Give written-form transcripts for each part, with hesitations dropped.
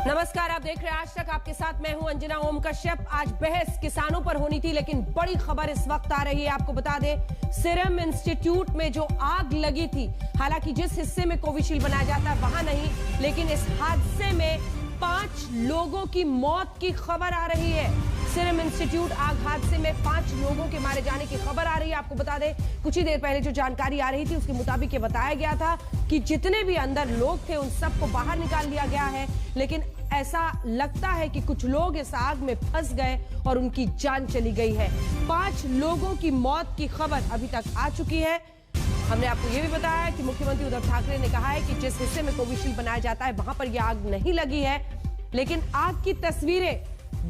नमस्कार, आप देख रहे हैं आज तक। आपके साथ मैं हूं अंजना ओम कश्यप। आज बहस किसानों पर होनी थी, लेकिन बड़ी खबर इस वक्त आ रही है। आपको बता दें, सीरम इंस्टीट्यूट में जो आग लगी थी, हालांकि जिस हिस्से में कोविशील्ड बनाया जाता है वहां नहीं, लेकिन इस हादसे में 5 लोगों की मौत की खबर आ रही है। सीरम इंस्टीट्यूट आग हादसे में 5 लोगों के मारे जाने की खबर आ रही है। आपको बता दें, कुछ ही देर पहले जो जानकारी आ रही थी उसके मुताबिक ये बताया गया था कि जितने भी अंदर लोग थे उन सबको बाहर निकाल लिया गया है, लेकिन ऐसा लगता है कि कुछ लोग इस आग में फंस गए और उनकी जान चली गई है। 5 लोगों की मौत की खबर अभी तक आ चुकी है। हमने आपको यह भी बताया कि मुख्यमंत्री उद्धव ठाकरे ने कहा है कि जिस हिस्से में कोविशील्ड बनाया जाता है वहां पर यह आग नहीं लगी है, लेकिन आग की तस्वीरें,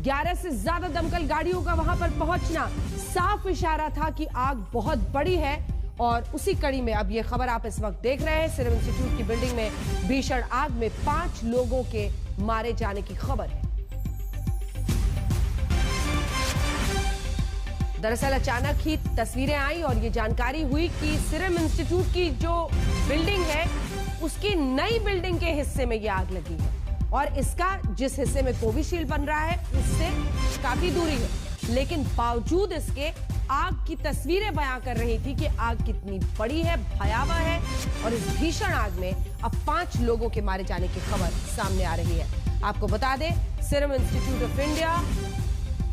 11 से ज्यादा दमकल गाड़ियों का वहां पर पहुंचना साफ इशारा था कि आग बहुत बड़ी है। और उसी कड़ी में अब यह खबर आप इस वक्त देख रहे हैं, सीरम इंस्टीट्यूट की बिल्डिंग में भीषण आग में 5 लोगों के मारे जाने की खबर है। दरअसल अचानक ही तस्वीरें आई और ये जानकारी हुई कि सीरम इंस्टीट्यूट की जो बिल्डिंग है उसकी नई बिल्डिंग के हिस्से में ये आग लगी है, और इसका जिस हिस्से में कोविशील्ड बन रहा है उससे काफी दूरी है, लेकिन बावजूद इसके आग की तस्वीरें बयां कर रही थी कि आग कितनी बड़ी है, भयावह है। और इस भीषण आग में अब 5 लोगों के मारे जाने की खबर सामने आ रही है। आपको बता दें, सीरम इंस्टीट्यूट ऑफ इंडिया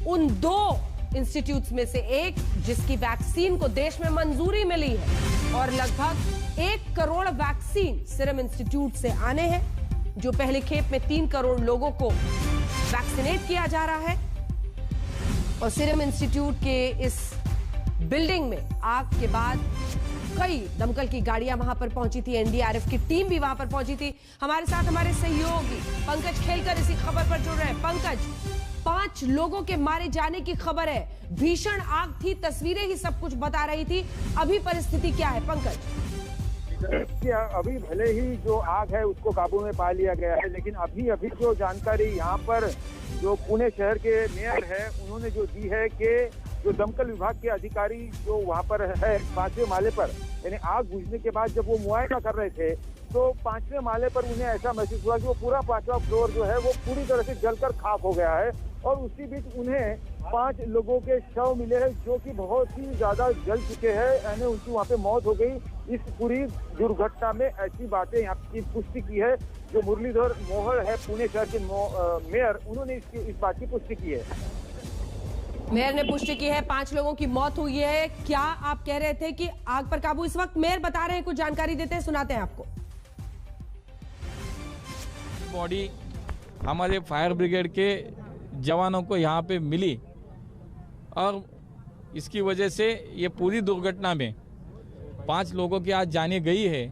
उन 2 इंस्टीट्यूट्स में से एक जिसकी वैक्सीन को देश में मंजूरी मिली है, और लगभग 1 करोड़ वैक्सीन सीरम इंस्टीट्यूट से आने हैं, जो पहले खेप में 3 करोड़ लोगों को वैक्सीनेट किया जा रहा है। और सीरम इंस्टीट्यूट के इस बिल्डिंग में आग के बाद कई दमकल की गाड़ियां वहां पर पहुंची थी, एनडीआरएफ की टीम भी वहां पर पहुंची थी। हमारे साथ हमारे सहयोगी पंकज खेलकर इसी खबर पर जुड़ रहे हैं। पंकज, 5 लोगों के मारे जाने की खबर है, भीषण आग थी, तस्वीरें ही सब कुछ बता रही थी। अभी परिस्थिति क्या है पंकज? अभी भले ही जो आग है उसको काबू में पा लिया गया है, लेकिन अभी जो जानकारी यहाँ पर जो पुणे शहर के मेयर है उन्होंने जो दी है कि जो दमकल विभाग के अधिकारी जो वहाँ पर है 5वें माले पर, यानी आग बुझने के बाद जब वो मुआयना कर रहे थे तो 5वें माले पर उन्हें ऐसा महसूस हुआ कि वो पूरा 5वां फ्लोर जो है वो पूरी तरह से जलकर खाक हो गया है। और उसी बीच उन्हें 5 लोगों के शव मिले हैं जो कि बहुत ही ज्यादा जल चुके हैं, यानी उनकी वहाँ पे मौत हो गई। इस पूरी दुर्घटना में ऐसी बातें यहाँ की पुष्टि की है जो मुरलीधर मोहर है पुणे शहर के मेयर, उन्होंने इस बात की पुष्टि की है। मेयर ने पुष्टि की है 5 लोगों की मौत हुई है। क्या आप कह रहे थे कि आग पर काबू इस वक्त मेयर बता रहे हैं, कुछ जानकारी देते हैं, सुनाते हैं आपको। बॉडी हमारे फायर ब्रिगेड के जवानों को यहाँ पे मिली और इसकी वजह से ये पूरी दुर्घटना में 5 लोगों की आज जाने गई है,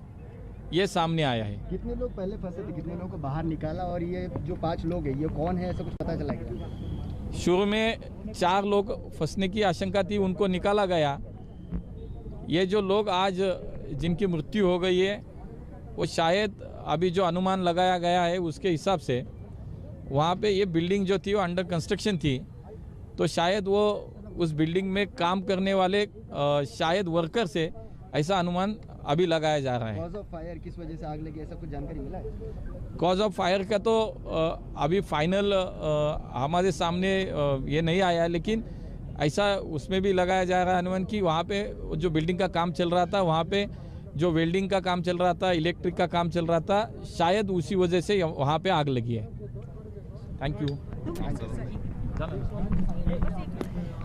ये सामने आया है। कितने लोग पहले फंसे थे, कितने लोगों को बाहर निकाला, और ये जो 5 लोग हैं ये कौन है, ऐसा कुछ पता चला क्या? शुरू में 4 लोग फंसने की आशंका थी, उनको निकाला गया। ये जो लोग आज जिनकी मृत्यु हो गई है वो शायद अभी जो अनुमान लगाया गया है उसके हिसाब से वहाँ पे ये बिल्डिंग जो थी वो अंडर कंस्ट्रक्शन थी, तो शायद वो उस बिल्डिंग में काम करने वाले शायद वर्कर से, ऐसा अनुमान अभी लगाया जा रहा है। कॉज ऑफ फायर किस वजह से आग लगी, ऐसा कुछ जानकारी मिला है? कॉज ऑफ फायर का तो अभी फाइनल हमारे सामने ये नहीं आया, लेकिन ऐसा उसमें भी लगाया जा रहा है अनुमान कि वहाँ पे जो बिल्डिंग का काम चल रहा था, वहाँ पे जो वेल्डिंग का काम चल रहा था, इलेक्ट्रिक का काम चल रहा था, शायद उसी वजह से वहाँ पे आग लगी है। Thank you.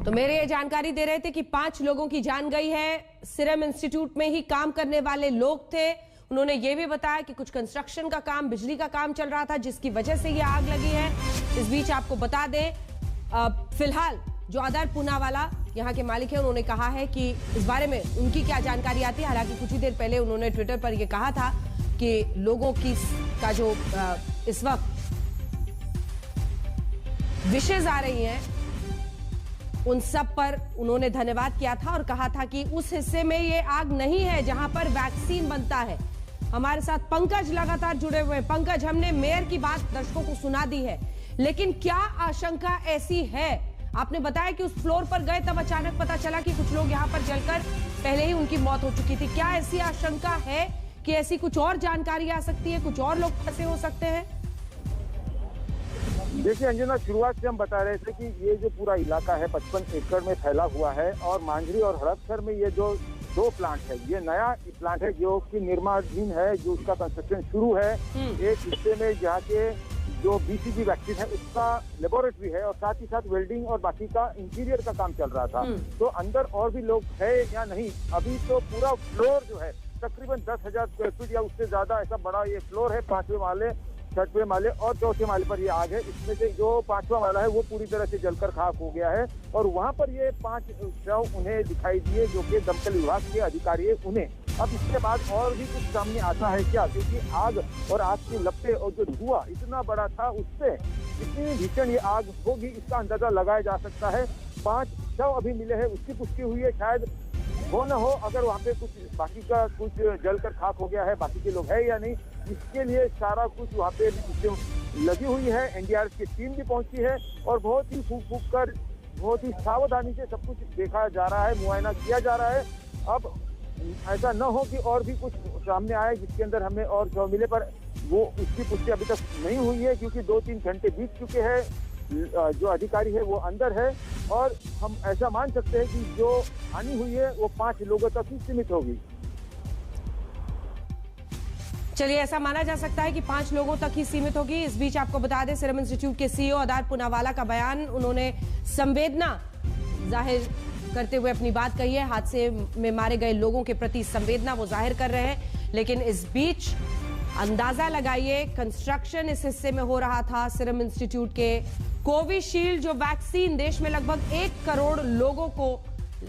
तो मेरे ये जानकारी दे रहे थे कि 5 लोगों की जान गई है। सीरम इंस्टीट्यूट में ही काम करने वाले लोग थे। उन्होंने ये भी बताया कि कुछ कंस्ट्रक्शन का काम, बिजली का काम चल रहा था जिसकी वजह से ये आग लगी है। इस बीच आपको बता दें, फिलहाल जो आदर पूनावाला यहाँ के मालिक है, उन्होंने कहा है कि इस बारे में उनकी क्या जानकारी आती है। हालांकि कुछ ही देर पहले उन्होंने ट्विटर पर यह कहा था कि लोगों की का जो इस वक्त विशेष आ रही हैं उन सब पर उन्होंने धन्यवाद किया था और कहा था कि उस हिस्से में ये आग नहीं है जहां पर वैक्सीन बनता है। हमारे साथ पंकज लगातार जुड़े हुए हैं। पंकज, हमने मेयर की बात दर्शकों को सुना दी है, लेकिन क्या आशंका ऐसी है? आपने बताया कि उस फ्लोर पर गए तब अचानक पता चला कि कुछ लोग यहां पर जलकर पहले ही उनकी मौत हो चुकी थी। क्या ऐसी आशंका है कि ऐसी कुछ और जानकारी आ सकती है, कुछ और लोग फंसे हो सकते हैं? देखिए अंजना, शुरुआत से हम बता रहे थे कि ये जो पूरा इलाका है 55 एकड़ में फैला हुआ है और मांझरी और हड़पसर में ये जो 2 प्लांट है, ये नया प्लांट है जो कि निर्माणाधीन है, जो उसका कंस्ट्रक्शन शुरू है। एक हिस्से में जहाँ के जो BCG वैक्सीन है उसका लेबोरेटरी है और साथ ही साथ वेल्डिंग और बाकी का इंटीरियर का काम चल रहा था। तो अंदर और भी लोग है या नहीं, अभी तो पूरा फ्लोर जो है तकरीबन 10,000 स्क्वायर फीट या उससे ज्यादा ऐसा बड़ा ये फ्लोर है। 5वें माले, 6वें माले और 4थे माले पर ये आग है। इसमें से जो 5वां माला है वो पूरी तरह से जलकर खाक हो गया है और वहाँ पर ये 5 शव उन्हें दिखाई दिए जो कि दमकल विभाग के अधिकारी है उन्हें। अब इसके बाद और भी कुछ सामने आता है क्या, क्योंकि आग और आग की लपटें और जो धुआं इतना बड़ा था, उससे कितनी भीषण ये आग होगी इसका अंदाजा लगाया जा सकता है। 5 शव अभी मिले हैं, उसकी पुष्टि हुई है। शायद हो न हो, अगर वहाँ पे कुछ बाकी का कुछ जलकर खाक हो गया है, बाकी के लोग है या नहीं, इसके लिए सारा कुछ वहाँ पे लगी हुई है। NDRF की टीम भी पहुंची है और बहुत ही फूक कर बहुत ही सावधानी से सब कुछ देखा जा रहा है, मुआयना किया जा रहा है। अब ऐसा न हो कि और भी कुछ सामने आए जिसके अंदर हमें और शव मिले, पर वो उसकी पुष्टि अभी तक नहीं हुई है क्योंकि 2-3 घंटे बीत चुके हैं। जो अधिकारी है वो अंदर है और हम ऐसा मान सकते हैं कि जो हानि हुई है वो 5 लोगों तक ही सीमित होगी। चलिए, ऐसा माना जा सकता है कि 5 लोगों तक ही सीमित होगी। इस बीच आपको बता दें, सीरम इंस्टीट्यूट के CEO अदार पूनावाला का बयान, उन्होंने संवेदना जाहिर करते हुए अपनी बात कही है। हादसे में मारे गए लोगों के प्रति संवेदना वो जाहिर कर रहे हैं। लेकिन इस बीच अंदाजा लगाइए, कंस्ट्रक्शन इस हिस्से में हो रहा था सीरम इंस्टीट्यूट के कोविशील्ड जो वैक्सीन देश में लगभग 1 करोड़ लोगों को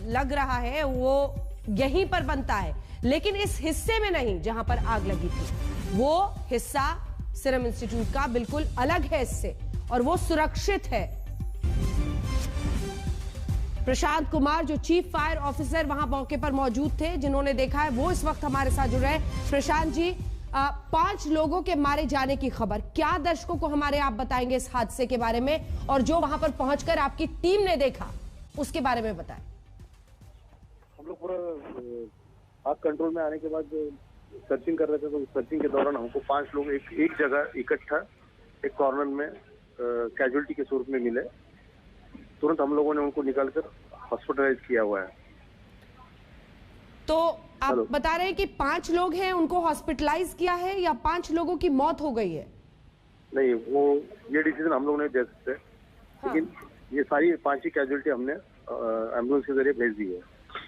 लग रहा है, वो यहीं पर बनता है। लेकिन इस हिस्से में नहीं जहां पर आग लगी थी। वो हिस्सा सीरम इंस्टीट्यूट का बिल्कुल अलग है इससे और वो सुरक्षित है। प्रशांत कुमार जो चीफ फायर ऑफिसर वहां मौके पर मौजूद थे, जिन्होंने देखा है, वो इस वक्त हमारे साथ जुड़ रहे हैं। प्रशांत जी, 5 लोगों के मारे जाने की खबर, क्या दर्शकों को हमारे आप बताएंगे इस हादसे के बारे में, और जो वहां पर पहुंचकर आपकी टीम ने देखा उसके बारे में बताएं। हम लोग पूरा आग कंट्रोल में आने के बाद सर्चिंग कर रहे थे, तो सर्चिंग के दौरान हमको 5 लोग एक जगह इकट्ठा एक कॉर्नर में कैजुअलिटी के स्वरूप में मिले। तुरंत हम लोगों ने उनको निकालकर हॉस्पिटलाइज किया हुआ है। तो आप बता रहे हैं कि 5 लोग हैं, उनको हॉस्पिटलाइज किया है या 5 लोगों की मौत हो गई है? नहीं, वो ये डिसीजन हम लोग नहीं दे सकते। हाँ। लेकिन ये सारी 5 ही कैजुअलिटी हमने एम्बुलेंस के जरिए भेज दी है।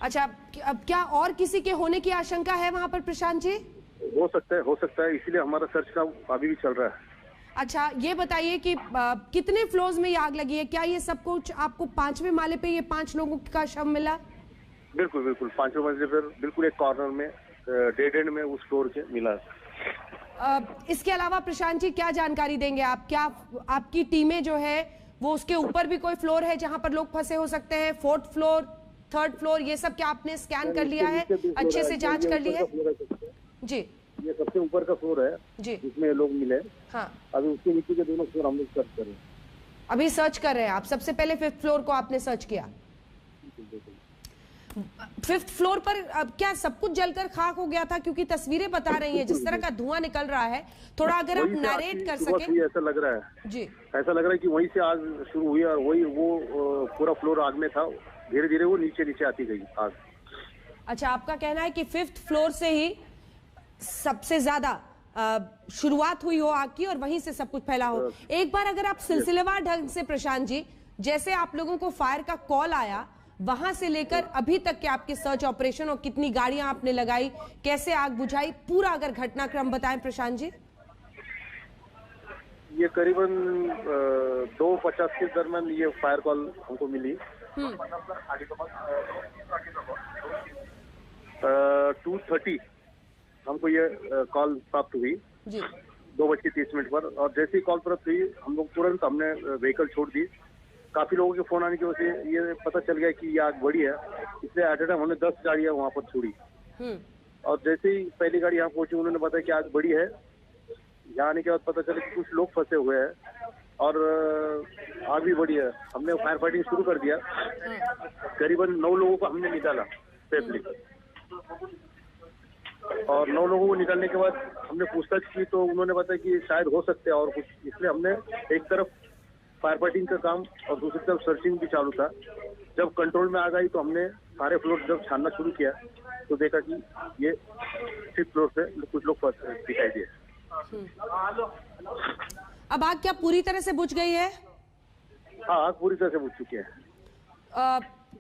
अच्छा, अब क्या और किसी के होने की आशंका है वहां पर प्रशांत जी? हो सकता है, इसीलिए हमारा सर्च का अभी भी चल रहा है। अच्छा, ये बताइए कि कितने फ्लोर्स में ये आग लगी है? क्या ये सब कुछ आपको 5वें माले पे ये 5 लोगों का शव मिला? बिल्कुल 5वें मंजिल पर बिल्कुल एक कॉर्नर में डेड एंड में उस फ्लोर के मिला। इसके अलावा प्रशांत जी क्या जानकारी देंगे आप? क्या आपकी टीमें जो है वो उसके ऊपर भी कोई फ्लोर है जहां पर लोग फंसे हो सकते हैं? 4th फ्लोर, 3rd फ्लोर, ये सब क्या आपने स्कैन कर लिया है, अच्छे से जांच कर ली है? जी, ये सबसे ऊपर का फ्लोर है जी, जिसमें लोग मिले। हाँ, अभी उसके नीचे के दोनों फ्लोर हम लोग सर्च कर रहे हैं। अभी सर्च कर रहे हैं आप? सबसे पहले 5th फ्लोर को आपने सर्च किया। 5th फ्लोर पर अब क्या सब कुछ जलकर खाक हो गया था? क्योंकि तस्वीरें बता रही हैं जिस तरह का धुआं निकल रहा है, थोड़ा अगर आप नरेट कर सकें। ऐसा लग रहा है जी, ऐसा लग रहा है कि वहीं से आग शुरू हुई और वही वो पूरा फ्लोर आग में था, धीरे धीरे वो नीचे आती गई आग। अच्छा, आपका कहना है कि 5th फ्लोर से ही सबसे ज्यादा शुरुआत हुई हो आग की और वहीं से सब कुछ फैला हो। एक बार अगर आप सिलसिलेवार ढंग से प्रशांत जी, जैसे आप लोगों को फायर का कॉल आया, वहां से लेकर अभी तक के आपके सर्च ऑपरेशन और कितनी गाड़ियां आपने लगाई, कैसे आग बुझाई, पूरा अगर घटनाक्रम बताएं प्रशांत जी। ये करीबन 2:50 के दरमियान ये फायर कॉल हमको मिली। 2:30 हमको ये कॉल प्राप्त हुई जी, 2:30 पर। और जैसे ही कॉल प्राप्त हुई हम लोग तुरंत हमने व्हीकल छोड़ दी। काफी लोगों के फोन आने की वजह से ये पता चल गया कि ये आग बड़ी है, इसलिए एट ए टाइम हमने 10 गाड़ियां वहां पर छोड़ी। और जैसे ही पहली गाड़ी यहाँ पहुंची, उन्होंने बताया कि आग बड़ी है। यहाँ आने के बाद पता चला कि कुछ लोग फंसे हुए हैं और आग भी बड़ी है। हमने फायर फाइटिंग शुरू कर दिया। करीबन 9 लोगों को हमने निकाला सेफली, और 9 लोगों को निकालने के बाद हमने पूछताछ की तो उन्होंने बताया कि शायद हो सकते हैं और कुछ, इसलिए हमने एक तरफ फायर फाइटिंग का काम और दूसरी तरफ सर्चिंग भी चालू था। जब कंट्रोल में आ गई तो हमने सारे फ्लोर जब छानना शुरू किया तो देखा कि ये 5th फ्लोर से कुछ लोग दिखाई दिए। अब आग क्या पूरी तरह से बुझ गई है? हाँ, आग पूरी तरह से बुझ चुकी है।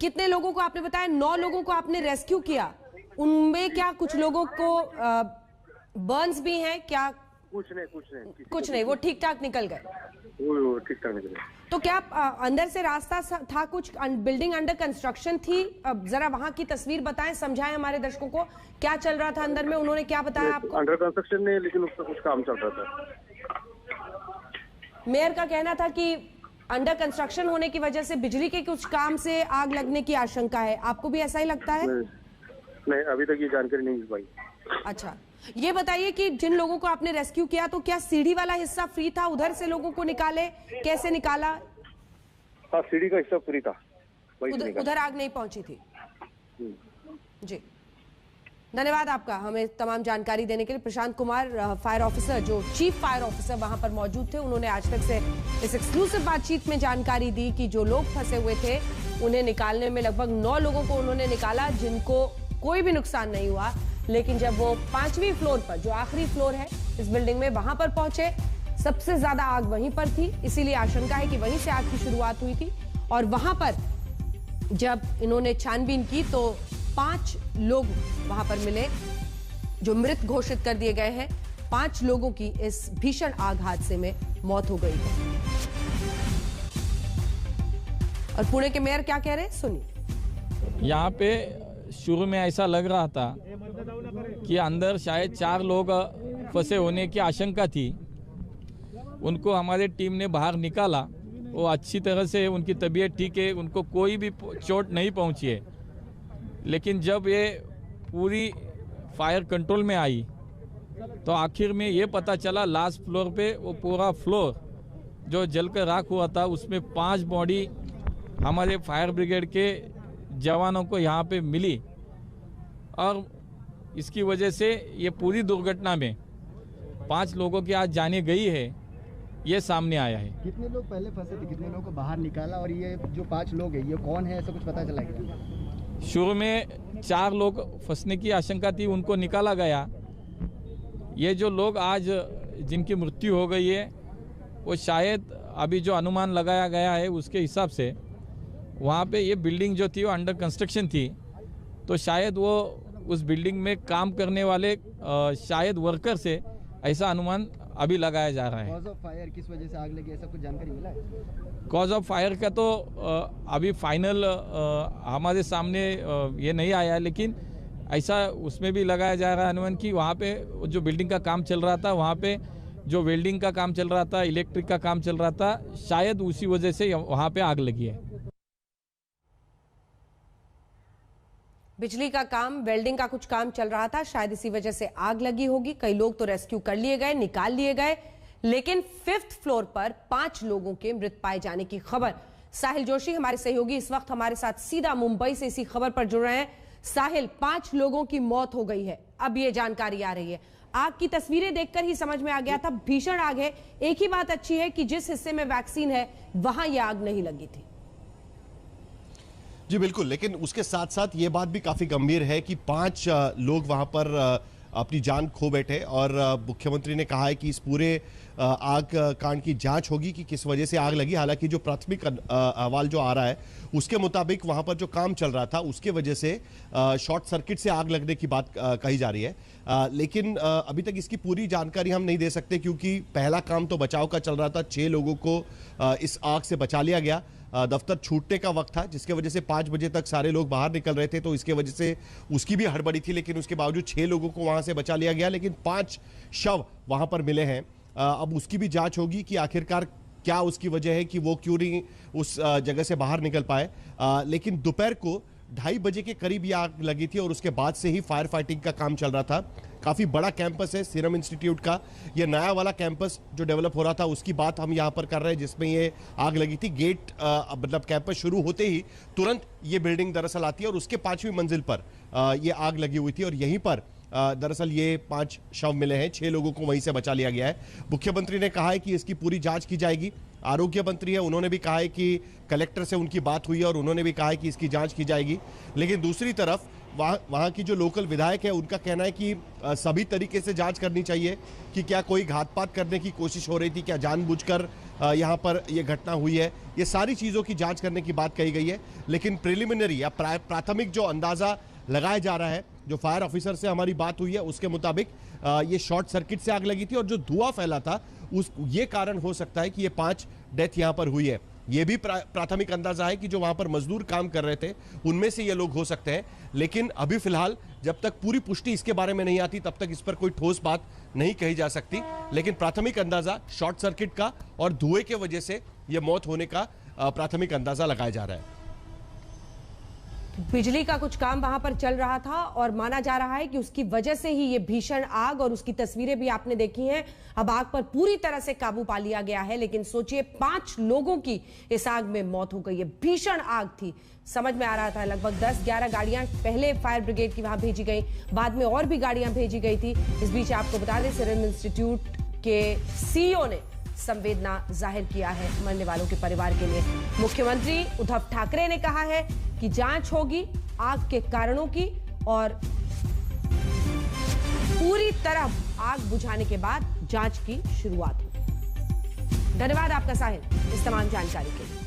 कितने लोगों को आपने बताया? 9 लोगों को आपने रेस्क्यू किया, उनमें क्या कुछ लोगों को बर्न्स भी हैं क्या? कुछ नहीं, कुछ नहीं, वो ठीक ठाक निकल गए। वो ठीक ठाक निकले। तो क्या अंदर से रास्ता था? कुछ बिल्डिंग अंडर कंस्ट्रक्शन थी? जरा वहां की तस्वीर बताएं, समझाएं हमारे दर्शकों को क्या चल रहा था अंदर में। उन्होंने क्या बताया आपको? अंडर कंस्ट्रक्शन नहीं, लेकिन उसका कुछ काम चल रहा था। मेयर का कहना था कि अंडर कंस्ट्रक्शन होने की वजह से बिजली के कुछ काम से आग लगने की आशंका है। आपको भी ऐसा ही लगता है? नहीं, अभी तक ये जानकारी नहीं मिल पाई। अच्छा, ये बताइए कि जिन लोगों को आपने रेस्क्यू किया तो क्या सीढ़ी वाला हिस्सा फ्री था? उधर से लोगों को निकाले, कैसे निकाला? हाँ, सीढ़ी का हिस्सा फ्री था, उधर आग नहीं पहुंची थी। जी, धन्यवाद आपका हमें तमाम जानकारी देने के लिए। प्रशांत कुमार, फायर ऑफिसर, जो चीफ फायर ऑफिसर वहां पर मौजूद थे, उन्होंने आज तक से इस एक्सक्लूसिव बातचीत में जानकारी दी कि जो लोग फंसे हुए थे उन्हें निकालने में लगभग 9 लोगों को उन्होंने निकाला, जिनको कोई भी नुकसान नहीं हुआ। लेकिन जब वो 5वीं फ्लोर पर, जो आखिरी फ्लोर है इस बिल्डिंग में, वहां पर पहुंचे, सबसे ज्यादा आग वहीं पर थी, इसीलिए आशंका है कि वहीं से आग की शुरुआत हुई थी। और वहां पर जब इन्होंने छानबीन की तो 5 लोग वहां पर मिले जो मृत घोषित कर दिए गए हैं। 5 लोगों की इस भीषण आग हादसे में मौत हो गई है। और पुणे के मेयर क्या कह रहे हैं, सुनिए। यहाँ पे शुरू में ऐसा लग रहा था कि अंदर शायद 4 लोग फंसे होने की आशंका थी। उनको हमारे टीम ने बाहर निकाला, वो अच्छी तरह से, उनकी तबीयत ठीक है, उनको कोई भी चोट नहीं पहुंची है। लेकिन जब ये पूरी फायर कंट्रोल में आई तो आखिर में ये पता चला लास्ट फ्लोर पे वो पूरा फ्लोर जो जलकर राख हुआ था, उसमें 5 बॉडी हमारे फायर ब्रिगेड के जवानों को यहाँ पे मिली। और इसकी वजह से ये पूरी दुर्घटना में 5 लोगों की आज जाने गई है, ये सामने आया है। कितने लोग पहले फंसे थे, कितने लोगों को बाहर निकाला, और ये जो 5 लोग हैं ये कौन है, ऐसा कुछ पता चला क्या? शुरू में 4 लोग फंसने की आशंका थी, उनको निकाला गया। ये जो लोग आज जिनकी मृत्यु हो गई है वो शायद अभी जो अनुमान लगाया गया है उसके हिसाब से वहाँ पे ये बिल्डिंग जो थी वो अंडर कंस्ट्रक्शन थी, तो शायद वो उस बिल्डिंग में काम करने वाले शायद वर्कर से, ऐसा अनुमान अभी लगाया जा रहा है। कॉज ऑफ फायर, किस वजह से आग लगी, ऐसा कुछ जानकारी मिला है? कॉज ऑफ फायर का तो अभी फाइनल हमारे सामने ये नहीं आया, लेकिन ऐसा उसमें भी लगाया जा रहा है अनुमान कि वहाँ पे जो बिल्डिंग का काम चल रहा था, वहाँ पे जो वेल्डिंग का काम चल रहा था, इलेक्ट्रिक का काम चल रहा था, शायद उसी वजह से वहाँ पे आग लगी है। बिजली का काम, वेल्डिंग का कुछ काम चल रहा था, शायद इसी वजह से आग लगी होगी। कई लोग तो रेस्क्यू कर लिए गए, निकाल लिए गए, लेकिन 5th फ्लोर पर 5 लोगों के मृत पाए जाने की खबर। साहिल जोशी हमारे सहयोगी इस वक्त हमारे साथ सीधा मुंबई से इसी खबर पर जुड़ रहे हैं। साहिल, 5 लोगों की मौत हो गई है, अब ये जानकारी आ रही है। आग की तस्वीरें देखकर ही समझ में आ गया था भीषण आग है। एक ही बात अच्छी है कि जिस हिस्से में वैक्सीन है वहां यह आग नहीं लगी थी। जी बिल्कुल, लेकिन उसके साथ साथ ये बात भी काफी गंभीर है कि 5 लोग वहां पर अपनी जान खो बैठे, और मुख्यमंत्री ने कहा है कि इस पूरे आग कांड की जांच होगी कि किस वजह से आग लगी। हालांकि जो प्राथमिक अहवाल जो आ रहा है उसके मुताबिक वहां पर जो काम चल रहा था उसके वजह से शॉर्ट सर्किट से आग लगने की बात कही जा रही है। लेकिन अभी तक इसकी पूरी जानकारी हम नहीं दे सकते, क्योंकि पहला काम तो बचाव का चल रहा था। 6 लोगों को इस आग से बचा लिया गया। दफ्तर छूटने का वक्त था, जिसके वजह से 5 बजे तक सारे लोग बाहर निकल रहे थे, तो इसके वजह से उसकी भी हड़बड़ी थी। लेकिन उसके बावजूद 6 लोगों को वहां से बचा लिया गया, लेकिन 5 शव वहां पर मिले हैं। अब उसकी भी जांच होगी कि आखिरकार क्या उसकी वजह है कि वो क्यों नहीं उस जगह से बाहर निकल पाए। लेकिन दोपहर को 2:30 बजे के करीब ये आग लगी थी, और उसके बाद से ही फायर फाइटिंग का काम चल रहा था। काफी बड़ा कैंपस है सीरम इंस्टीट्यूट का, ये नया वाला कैंपस जो डेवलप हो रहा था उसकी बात हम यहाँ पर कर रहे हैं, जिसमें ये आग लगी थी। गेट मतलब कैंपस शुरू होते ही तुरंत ये बिल्डिंग दरअसल आती है, और उसके 5वीं मंजिल पर ये आग लगी हुई थी, और यहीं पर दरअसल ये 5 शव मिले हैं। 6 लोगों को वहीं से बचा लिया गया है। मुख्यमंत्री ने कहा है कि इसकी पूरी जांच की जाएगी, आरोग्य मंत्री है, उन्होंने भी कहा है कि कलेक्टर से उनकी बात हुई है और उन्होंने भी कहा है कि इसकी जांच की जाएगी। लेकिन दूसरी तरफ वहाँ की जो लोकल विधायक है उनका कहना है कि सभी तरीके से जांच करनी चाहिए कि क्या कोई घातपात करने की कोशिश हो रही थी, क्या जानबूझकर यहाँ पर ये घटना हुई है। ये सारी चीज़ों की जांच करने की बात कही गई है। लेकिन प्रिलिमिनरी या प्राथमिक जो अंदाज़ा लगाया जा रहा है, जो फायर ऑफिसर से हमारी बात हुई है उसके मुताबिक ये शॉर्ट सर्किट से आग लगी थी और जो धुआं फैला था ये कारण हो सकता है कि ये 5 डेथ यहाँ पर हुई है। ये भी प्राथमिक अंदाजा है कि जो वहां पर मजदूर काम कर रहे थे उनमें से ये लोग हो सकते हैं। लेकिन अभी फिलहाल जब तक पूरी पुष्टि इसके बारे में नहीं आती तब तक इस पर कोई ठोस बात नहीं कही जा सकती। लेकिन प्राथमिक अंदाजा शॉर्ट सर्किट का और धुएं के वजह से यह मौत होने का प्राथमिक अंदाजा लगाया जा रहा है। बिजली का कुछ काम वहां पर चल रहा था और माना जा रहा है कि उसकी वजह से ही ये भीषण आग, और उसकी तस्वीरें भी आपने देखी हैं। अब आग पर पूरी तरह से काबू पा लिया गया है, लेकिन सोचिए 5 लोगों की इस आग में मौत हो गई है। भीषण आग थी, समझ में आ रहा था। लगभग 10-11 गाड़ियां पहले फायर ब्रिगेड की वहां भेजी गई, बाद में और भी गाड़ियां भेजी गई थी। इस बीच आपको बता दें, सीरम इंस्टीट्यूट के सीईओ ने संवेदना जाहिर किया है मरने वालों के परिवार के लिए। मुख्यमंत्री उद्धव ठाकरे ने कहा है कि जांच होगी आग के कारणों की और पूरी तरह आग बुझाने के बाद जांच की शुरुआत होगी। धन्यवाद आपका साहिल इस तमाम जानकारी के लिए।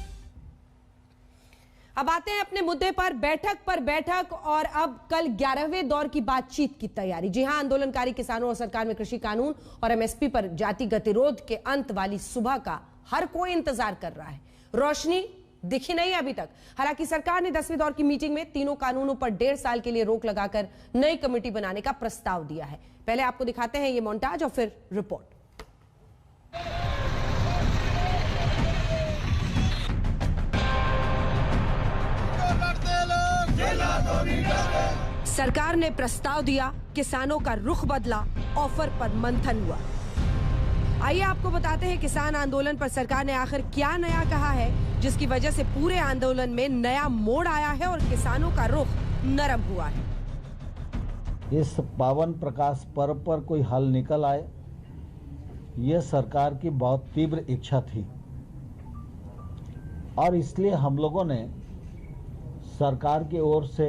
अब आते हैं अपने मुद्दे पर बैठक और अब कल 11वें दौर की बातचीत की तैयारी। जी हां, आंदोलनकारी किसानों और सरकार में कृषि कानून और एमएसपी पर जाति गतिरोध के अंत वाली सुबह का हर कोई इंतजार कर रहा है। रोशनी दिखी नहीं अभी तक। हालांकि सरकार ने 10वें दौर की मीटिंग में तीनों कानूनों पर 1.5 साल के लिए रोक लगाकर नई कमेटी बनाने का प्रस्ताव दिया है। पहले आपको दिखाते हैं ये मोन्टाज और फिर रिपोर्ट। सरकार ने प्रस्ताव दिया, किसानों का रुख बदला, ऑफर पर मंथन हुआ। आइए आपको बताते हैं किसान आंदोलन पर सरकार ने आखिर क्या नया कहा है, जिसकी वजह से पूरे आंदोलन में नया मोड़ आया है और किसानों का रुख नरम हुआ है। इस पावन प्रकाश पर्व पर कोई हल निकल आए, यह सरकार की बहुत तीव्र इच्छा थी और इसलिए हम लोगों ने सरकार की ओर से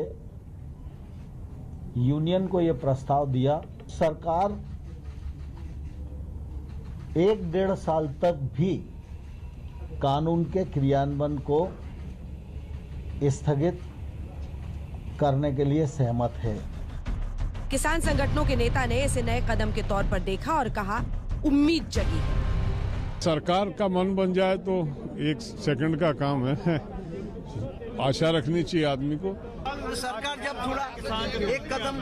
यूनियन को यह प्रस्ताव दिया। सरकार 1-1.5 साल तक भी कानून के क्रियान्वयन को स्थगित करने के लिए सहमत है। किसान संगठनों के नेता ने इसे नए कदम के तौर पर देखा और कहा, उम्मीद जगी है। सरकार का मन बन जाए तो 1 सेकंड का काम है, आशा रखनी चाहिए आदमी को। सरकार जब थोड़ा एक कदम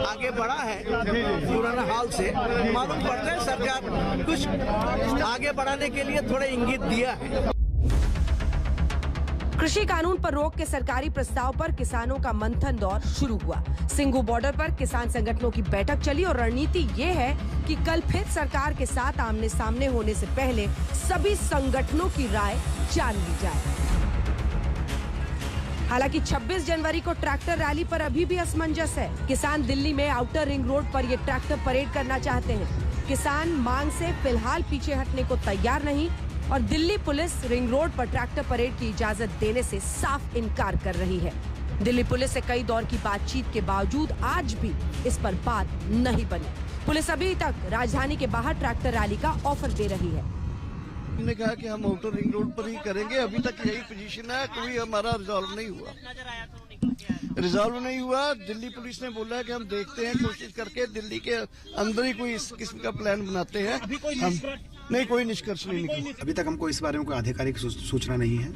आगे बढ़ा है पुराना हाल से, मालूम पड़ता है सरकार कुछ आगे बढ़ाने के लिए थोड़ा इंगित दिया है। कृषि कानून पर रोक के सरकारी प्रस्ताव पर किसानों का मंथन दौर शुरू हुआ। सिंघू बॉर्डर पर किसान संगठनों की बैठक चली और रणनीति ये है कि कल फिर सरकार के साथ आमने सामने होने से पहले सभी संगठनों की राय जान ली जाए। हालांकि 26 जनवरी को ट्रैक्टर रैली पर अभी भी असमंजस है। किसान दिल्ली में आउटर रिंग रोड पर ये ट्रैक्टर परेड करना चाहते हैं। किसान मांग से फिलहाल पीछे हटने को तैयार नहीं और दिल्ली पुलिस रिंग रोड पर ट्रैक्टर परेड की इजाजत देने से साफ इनकार कर रही है। दिल्ली पुलिस से कई दौर की बातचीत के बावजूद आज भी इस पर बात नहीं बनी। पुलिस अभी तक राजधानी के बाहर ट्रैक्टर रैली का ऑफर दे रही है। हमने कहा कि हम आउटर रिंग रोड पर ही करेंगे, अभी तक यही पोजीशन है, कोई हमारा रिजॉल्व नहीं हुआ। दिल्ली पुलिस ने बोला है कि हम देखते हैं, कोशिश करके दिल्ली के अंदर ही कोई इस किस्म का प्लान बनाते हैं। नहीं, कोई निष्कर्ष नहीं निकला। अभी तक हमको इस बारे में कोई आधिकारिक सूचना नहीं है।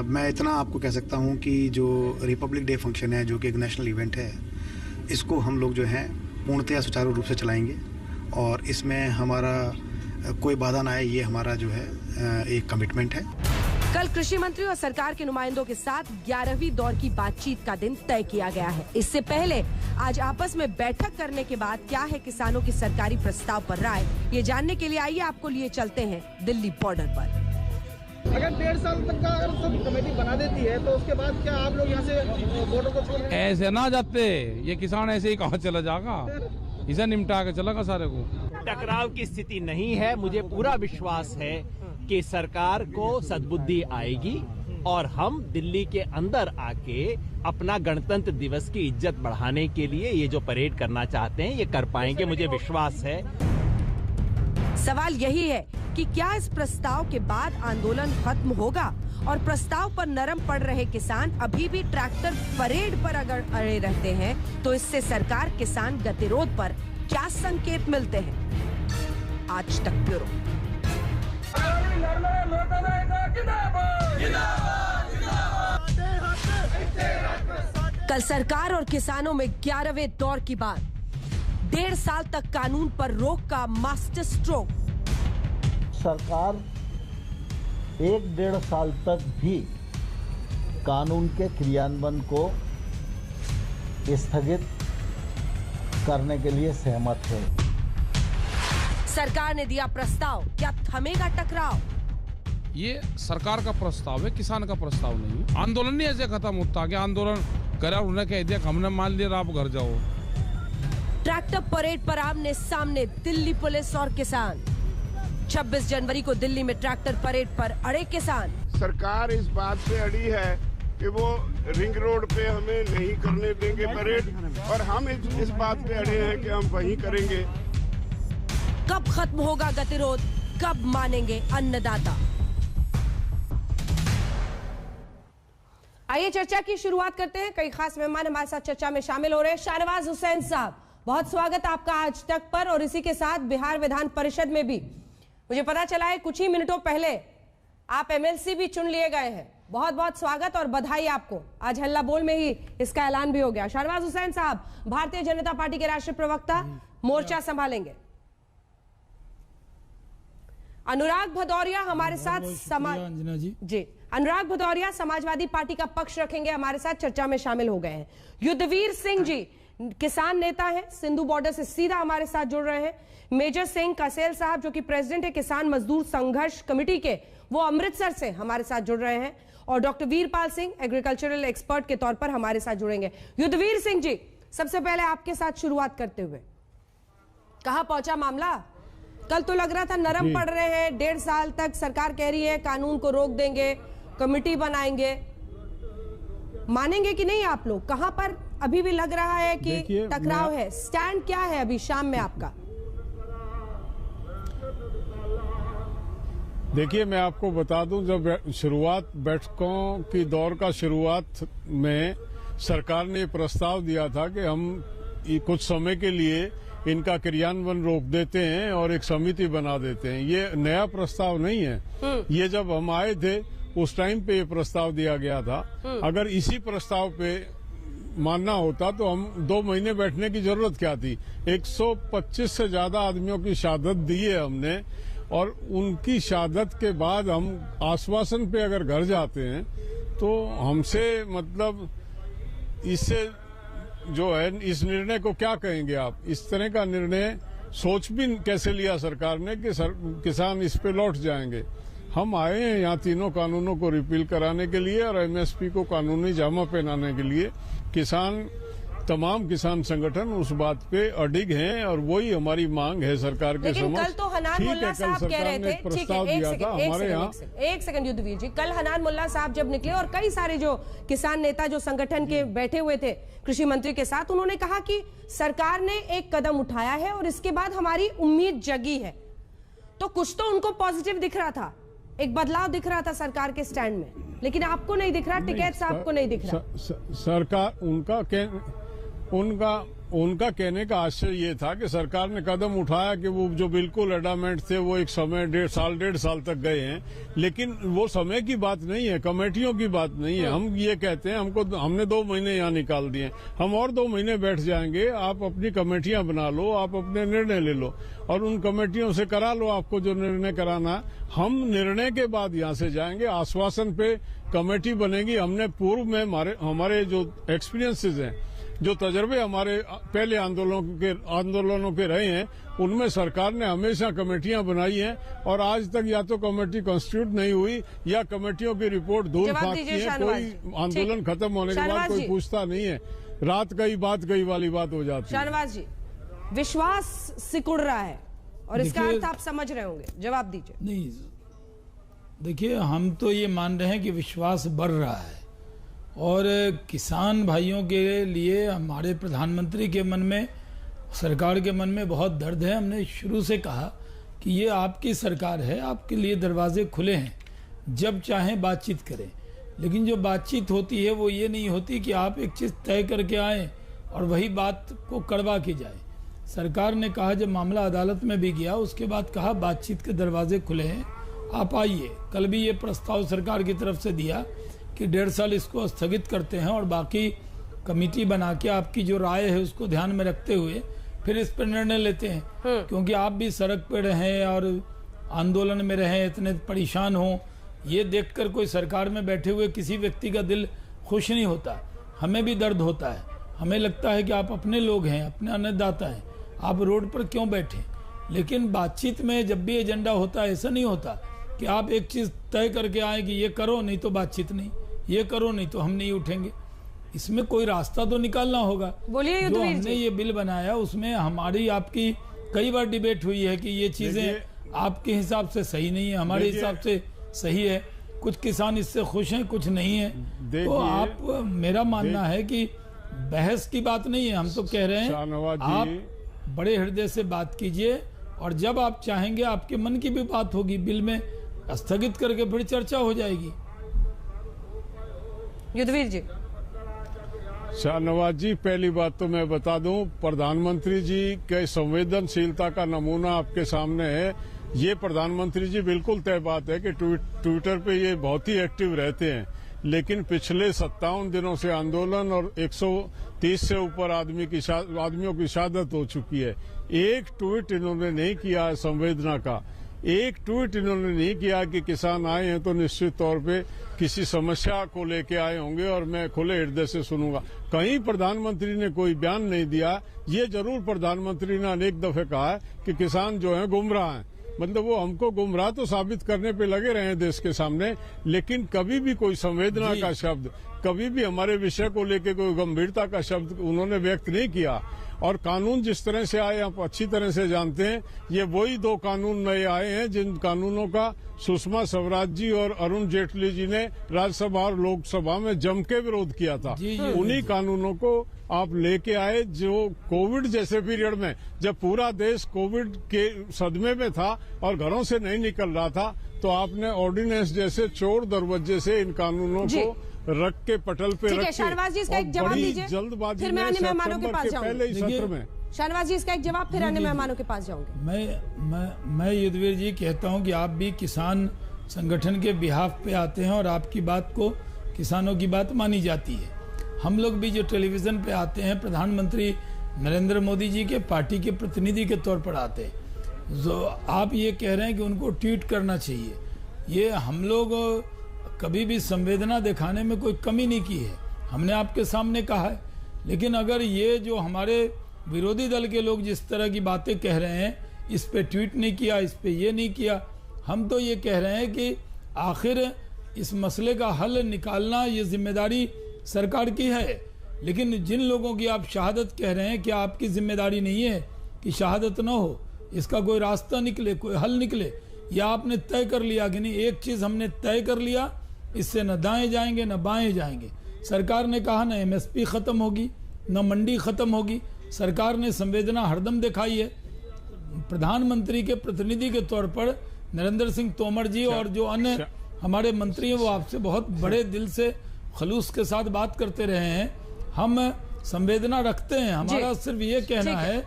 मैं इतना आपको कह सकता हूं कि जो रिपब्लिक डे फंक्शन है, जो कि एक नेशनल इवेंट है, इसको हम लोग जो है पूर्णतया सुचारू रूप से चलाएंगे और इसमें हमारा कोई बाधा ना आए, ये हमारा जो है एक कमिटमेंट है। कल कृषि मंत्री और सरकार के नुमाइंदों के साथ 11वीं दौर की बातचीत का दिन तय किया गया है। इससे पहले आज आपस में बैठक करने के बाद क्या है किसानों की सरकारी प्रस्ताव पर राय, ये जानने के लिए आइए आपको लिए चलते हैं दिल्ली बॉर्डर पर। अगर 1.5 साल तक का अगर सब कमेटी बना देती है तो उसके बाद क्या आप लोग यहाँ से बॉर्डर को छोड़? ऐसे ना जाते, ये किसान ऐसे ही कहाँ चला जाएगा, इसे निपटा के चलेगा सारे को। टकराव की स्थिति नहीं है। मुझे पूरा विश्वास है कि सरकार को सद्बुद्धि आएगी और हम दिल्ली के अंदर आके अपना गणतंत्र दिवस की इज्जत बढ़ाने के लिए ये जो परेड करना चाहते हैं ये कर पाएंगे, मुझे विश्वास है। सवाल यही है कि क्या इस प्रस्ताव के बाद आंदोलन खत्म होगा और प्रस्ताव पर नरम पड़ रहे किसान अभी भी ट्रैक्टर परेड पर अगर अड़े रहते हैं तो इससे सरकार किसान गतिरोध पर क्या संकेत मिलते हैं? आज तक ब्यूरो। कल सरकार और किसानों में 11वें दौर की बात। 1.5 साल तक कानून पर रोक का मास्टर स्ट्रोक। सरकार 1-1.5 साल तक भी कानून के क्रियान्वयन को स्थगित करने के लिए सहमत है। सरकार ने दिया प्रस्ताव, क्या थमेगा टकराव? ये सरकार का प्रस्ताव है, किसान का प्रस्ताव नहीं। आंदोलन नहीं ऐसे खत्म होता कि आंदोलन करा, उन्होंने कह दिया हमने मान लिया आप घर जाओ। ट्रैक्टर परेड पर आमने सामने दिल्ली पुलिस और किसान। 26 जनवरी को दिल्ली में ट्रैक्टर परेड पर अड़े किसान। सरकार इस बात पे अड़ी है कि वो रिंग रोड पे हमें नहीं करने देंगे परेड, और हम इस बात पे अड़े हैं कि हम वहीं करेंगे। कब खत्म होगा गतिरोध, कब मानेंगे अन्नदाता? आइए चर्चा की शुरुआत करते हैं। कई खास मेहमान हमारे साथ चर्चा में शामिल हो रहे हैं। शाहनवाज हुसैन साहब, बहुत स्वागत आपका आज तक पर, और इसी के साथ बिहार विधान परिषद में भी मुझे पता चला है कुछ ही मिनटों पहले आप एमएलसी भी चुन लिए गए हैं। बहुत बहुत स्वागत और बधाई आपको। आज हल्ला बोल में ही इसका ऐलान भी हो गया। शाहनवाज हुसैन साहब, भारतीय जनता पार्टी के राष्ट्रीय प्रवक्ता, मोर्चा संभालेंगे। अनुराग भदौरिया हमारे साथ जी अनुराग भदौरिया समाजवादी पार्टी का पक्ष रखेंगे, हमारे साथ चर्चा में शामिल हो गए हैं। युद्धवीर सिंह जी किसान नेता हैं, सिंधु बॉर्डर से सीधा हमारे साथ जुड़ रहे हैं। मेजर सिंह कसेल साहब जो कि प्रेसिडेंट है किसान मजदूर संघर्ष कमेटी के, वो अमृतसर से हमारे साथ जुड़ रहे हैं। और doctor Veerpal Singh agricultural expert के तौर पर हमारे साथ जुड़ेंगे। युद्धवीर सिंह जी, सबसे पहले आपके साथ शुरुआत करते हुए, कहां पहुंचा मामला? कल तो लग रहा था नरम पड़ रहे हैं, 1.5 साल तक सरकार कह रही है कानून को रोक देंगे, कमेटी बनाएंगे, मानेंगे कि नहीं आप लोग? कहां पर अभी भी लग रहा है कि टकराव है? स्टैंड क्या है अभी शाम में आपका? देखिए, मैं आपको बता दूं, जब शुरुआत बैठकों की दौर का शुरुआत में सरकार ने प्रस्ताव दिया था कि हम कुछ समय के लिए इनका क्रियान्वयन रोक देते हैं और एक समिति बना देते हैं। ये नया प्रस्ताव नहीं है। ये जब हम आए थे उस टाइम पे ये प्रस्ताव दिया गया था। अगर इसी प्रस्ताव पे मानना होता तो हम 2 महीने बैठने की जरूरत क्या थी? 125 से ज्यादा आदमियों की शहादत दी है हमने, और उनकी शहादत के बाद हम आश्वासन पे अगर घर जाते हैं तो हमसे मतलब इससे जो है इस निर्णय को क्या कहेंगे आप? इस तरह का निर्णय सोच भी कैसे लिया सरकार ने कि किसान इस पे लौट जाएंगे? हम आए हैं यहाँ तीनों कानूनों को रिपील कराने के लिए और एमएसपी को कानूनी जामा पहनाने के लिए। तमाम किसान संगठन उस बात पे अडिग हैं और वही हमारी मांग है सरकार के समक्ष। कल तो हनान मुल्ला साहब कह रहे थे, ठीक है, एक सेकंड युद्धवीर जी, कल हनान मुल्ला साहब जब निकले और कई सारे जो किसान नेता जो संगठन के बैठे हुए थे कृषि मंत्री के साथ, उन्होंने कहा कि सरकार ने एक कदम उठाया है और इसके बाद हमारी उम्मीद जगी है। तो कुछ तो उनको पॉजिटिव दिख रहा था, एक बदलाव दिख रहा था सरकार के स्टैंड में, लेकिन आपको नहीं दिख रहा, टिकैत साहब को नहीं दिख रहा। सरकार उनका कहने का आशय ये था कि सरकार ने कदम उठाया कि वो जो बिल्कुल एडामेंट थे वो एक समय 1.5 साल तक गए हैं, लेकिन वो समय की बात नहीं है, कमेटियों की बात नहीं है। हम ये कहते हैं हमने 2 महीने यहाँ निकाल दिए, हम और 2 महीने बैठ जाएंगे, आप अपनी कमेटियां बना लो, आप अपने निर्णय ले लो और उन कमेटियों से करा लो आपको जो निर्णय कराना। हम निर्णय के बाद यहाँ से जाएंगे, आश्वासन पे कमेटी बनेगी। हमने पूर्व में हमारे जो एक्सपीरियंसेस हैं, जो तजर्बे हमारे पहले आंदोलनों के रहे हैं, उनमें सरकार ने हमेशा कमेटियां बनाई हैं और आज तक या तो कमेटी कॉन्स्टिट्यूट नहीं हुई या कमेटियों की रिपोर्ट धूल फांकती है। कोई आंदोलन खत्म होने के बाद कोई पूछता नहीं है, रात गई बात गई वाली बात हो जाती है। शाहनवाज जी, विश्वास सिकुड़ रहा है और इसका अर्थ आप समझ रहे होंगे, जवाब दीजिए। नहीं, देखिए, हम तो ये मान रहे हैं कि विश्वास बढ़ रहा है और किसान भाइयों के लिए हमारे प्रधानमंत्री के मन में, सरकार के मन में बहुत दर्द है। हमने शुरू से कहा कि ये आपकी सरकार है, आपके लिए दरवाजे खुले हैं, जब चाहें बातचीत करें। लेकिन जो बातचीत होती है वो ये नहीं होती कि आप एक चीज़ तय करके आएँ और वही बात को कड़वा के जाए। सरकार ने कहा, जब मामला अदालत में भी गया उसके बाद कहा बातचीत के दरवाजे खुले हैं, आप आइए। कल भी ये प्रस्ताव सरकार की तरफ से दिया कि 1.5 साल इसको स्थगित करते हैं और बाकी कमेटी बना के आपकी जो राय है उसको ध्यान में रखते हुए फिर इस पर निर्णय लेते हैं। क्योंकि आप भी सड़क पर रहें और आंदोलन में रहें, इतने परेशान हों, ये देखकर कोई सरकार में बैठे हुए किसी व्यक्ति का दिल खुश नहीं होता। हमें भी दर्द होता है, हमें लगता है कि आप अपने लोग हैं, अपने अन्नदाता हैं, आप रोड पर क्यों बैठे। लेकिन बातचीत में जब भी एजेंडा होता है, ऐसा नहीं होता कि आप एक चीज़ तय करके आए कि ये करो नहीं तो बातचीत नहीं, ये करो नहीं तो हम नहीं उठेंगे। इसमें कोई रास्ता तो निकालना होगा। बोलिए, जो हमने ये बिल बनाया उसमें हमारी आपकी कई बार डिबेट हुई है कि ये चीज़ें आपके हिसाब से सही नहीं है, हमारे हिसाब से सही है। कुछ किसान इससे खुश हैं, कुछ नहीं है। तो आप, मेरा मानना है कि बहस की बात नहीं है, हम तो कह रहे हैं आप बड़े हृदय से बात कीजिए और जब आप चाहेंगे आपके मन की भी बात होगी, बिल में स्थगित करके फिर चर्चा हो जाएगी। युद्धवीर जी। शाहनवाज जी, पहली बात तो मैं बता दूं, प्रधानमंत्री जी के संवेदनशीलता का नमूना आपके सामने है। ये प्रधानमंत्री जी बिल्कुल तय बात है कि ट्विटर पे ये बहुत ही एक्टिव रहते हैं, लेकिन पिछले 57 दिनों से आंदोलन और 130 से ऊपर आदमियों की शहादत हो चुकी है। एक ट्वीट इन्होंने नहीं किया है संवेदना का, एक ट्वीट इन्होंने नहीं किया कि किसान आए हैं तो निश्चित तौर पे किसी समस्या को लेके आए होंगे और मैं खुले हृदय से सुनूंगा। कहीं प्रधानमंत्री ने कोई बयान नहीं दिया। ये जरूर प्रधानमंत्री ने अनेक दफे कहा है कि किसान जो है गुमराह हैं, मतलब वो हमको गुमराह तो साबित करने पे लगे रहे हैं देश के सामने, लेकिन कभी भी कोई संवेदना का शब्द, कभी भी हमारे विषय को लेकर कोई गंभीरता का शब्द उन्होंने व्यक्त नहीं किया। और कानून जिस तरह से आए आप अच्छी तरह से जानते हैं, ये वही 2 कानून नए आए हैं जिन कानूनों का सुषमा स्वराज जी और अरुण जेटली जी ने राज्यसभा और लोकसभा में जम के विरोध किया था। उन्हीं कानूनों को आप लेके आए जो कोविड जैसे पीरियड में, जब पूरा देश कोविड के सदमे में था और घरों से नहीं निकल रहा था, तो आपने ऑर्डिनेंस जैसे चोर दरवाजे से इन कानूनों को रख के पटल पे रख के शाहनवाज जी इसका एक जवाब दीजिए, जल्दबाजी फिर मैं अन्य मेहमानों के पास जाऊंगी। पहले ही सत्र में शाहनवाज जी इसका एक जवाब, फिर अन्य मेहमानों के पास जाऊंगी। मैं युद्धवीर जी कहता हूं कि आप भी किसान संगठन के बिहाफ पे आते हैं और आपकी बात को, किसानों की बात मानी जाती है। हम लोग भी जो टेलीविजन पे आते हैं, प्रधानमंत्री नरेंद्र मोदी जी के पार्टी के प्रतिनिधि के तौर पर आते हैं। जो आप ये कह रहे हैं कि उनको ट्वीट करना चाहिए, ये हम लोग कभी भी संवेदना दिखाने में कोई कमी नहीं की है, हमने आपके सामने कहा है। लेकिन अगर ये जो हमारे विरोधी दल के लोग जिस तरह की बातें कह रहे हैं, इस पे ट्वीट नहीं किया, इस पे ये नहीं किया, हम तो ये कह रहे हैं कि आखिर इस मसले का हल निकालना ये जिम्मेदारी सरकार की है। लेकिन जिन लोगों की आप शहादत कह रहे हैं, क्या आपकी जिम्मेदारी नहीं है कि शहादत ना हो, इसका कोई रास्ता निकले, कोई हल निकले? या आपने तय कर लिया कि नहीं, एक चीज़ हमने तय कर लिया, इससे न दाएं जाएंगे न बाएं जाएंगे। सरकार ने कहा न MSP खत्म होगी, न मंडी खत्म होगी। सरकार ने संवेदना हरदम दिखाई है। प्रधानमंत्री के प्रतिनिधि के तौर पर नरेंद्र सिंह तोमर जी और जो अन्य हमारे मंत्री हैं, वो आपसे बहुत बड़े दिल से खलूस के साथ बात करते रहे हैं। हम संवेदना रखते हैं, हमारा सिर्फ ये कहना है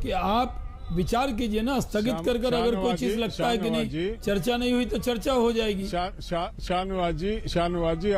कि आप विचार कीजिए ना, स्थगित कर अगर कोई चीज लगता है कि नहीं चर्चा नहीं हुई तो चर्चा हो जाएगी। शाहनवाज जी,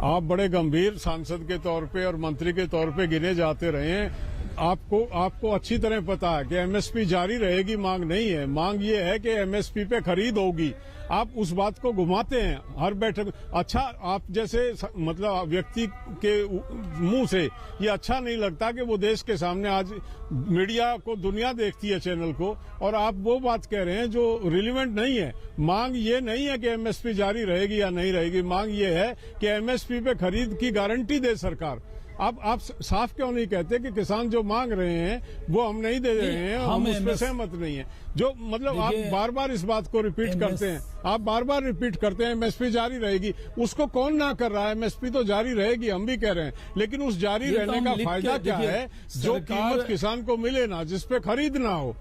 आप बड़े गंभीर सांसद के तौर पे और मंत्री के तौर पे गिने जाते रहे हैं। आपको अच्छी तरह पता है कि MSP जारी रहेगी, मांग नहीं है। मांग ये है कि MSP पे खरीद होगी। आप उस बात को घुमाते हैं हर बैठक। अच्छा, आप जैसे मतलब व्यक्ति के मुंह से ये अच्छा नहीं लगता कि वो देश के सामने, आज मीडिया को दुनिया देखती है चैनल को, और आप वो बात कह रहे हैं जो रिलेवेंट नहीं है। मांग ये नहीं है कि MSP जारी रहेगी या नहीं रहेगी, मांग ये है कि MSP पे खरीद की गारंटी दे सरकार। आप साफ क्यों नहीं कहते कि किसान जो मांग रहे हैं वो हम नहीं दे रहे हैं, हम उस पर सहमत नहीं है? जो मतलब आप बार बार इस बात को रिपीट करते हैं, आप बार बार रिपीट करते हैं एमएसपी जारी रहेगी। उसको कौन ना कर रहा है? एमएसपी तो जारी रहेगी, हम भी कह रहे हैं, लेकिन उस जारी रहने का फायदा क्या है? जो कीमत किसान को मिले ना, जिसपे खरीद ना हो।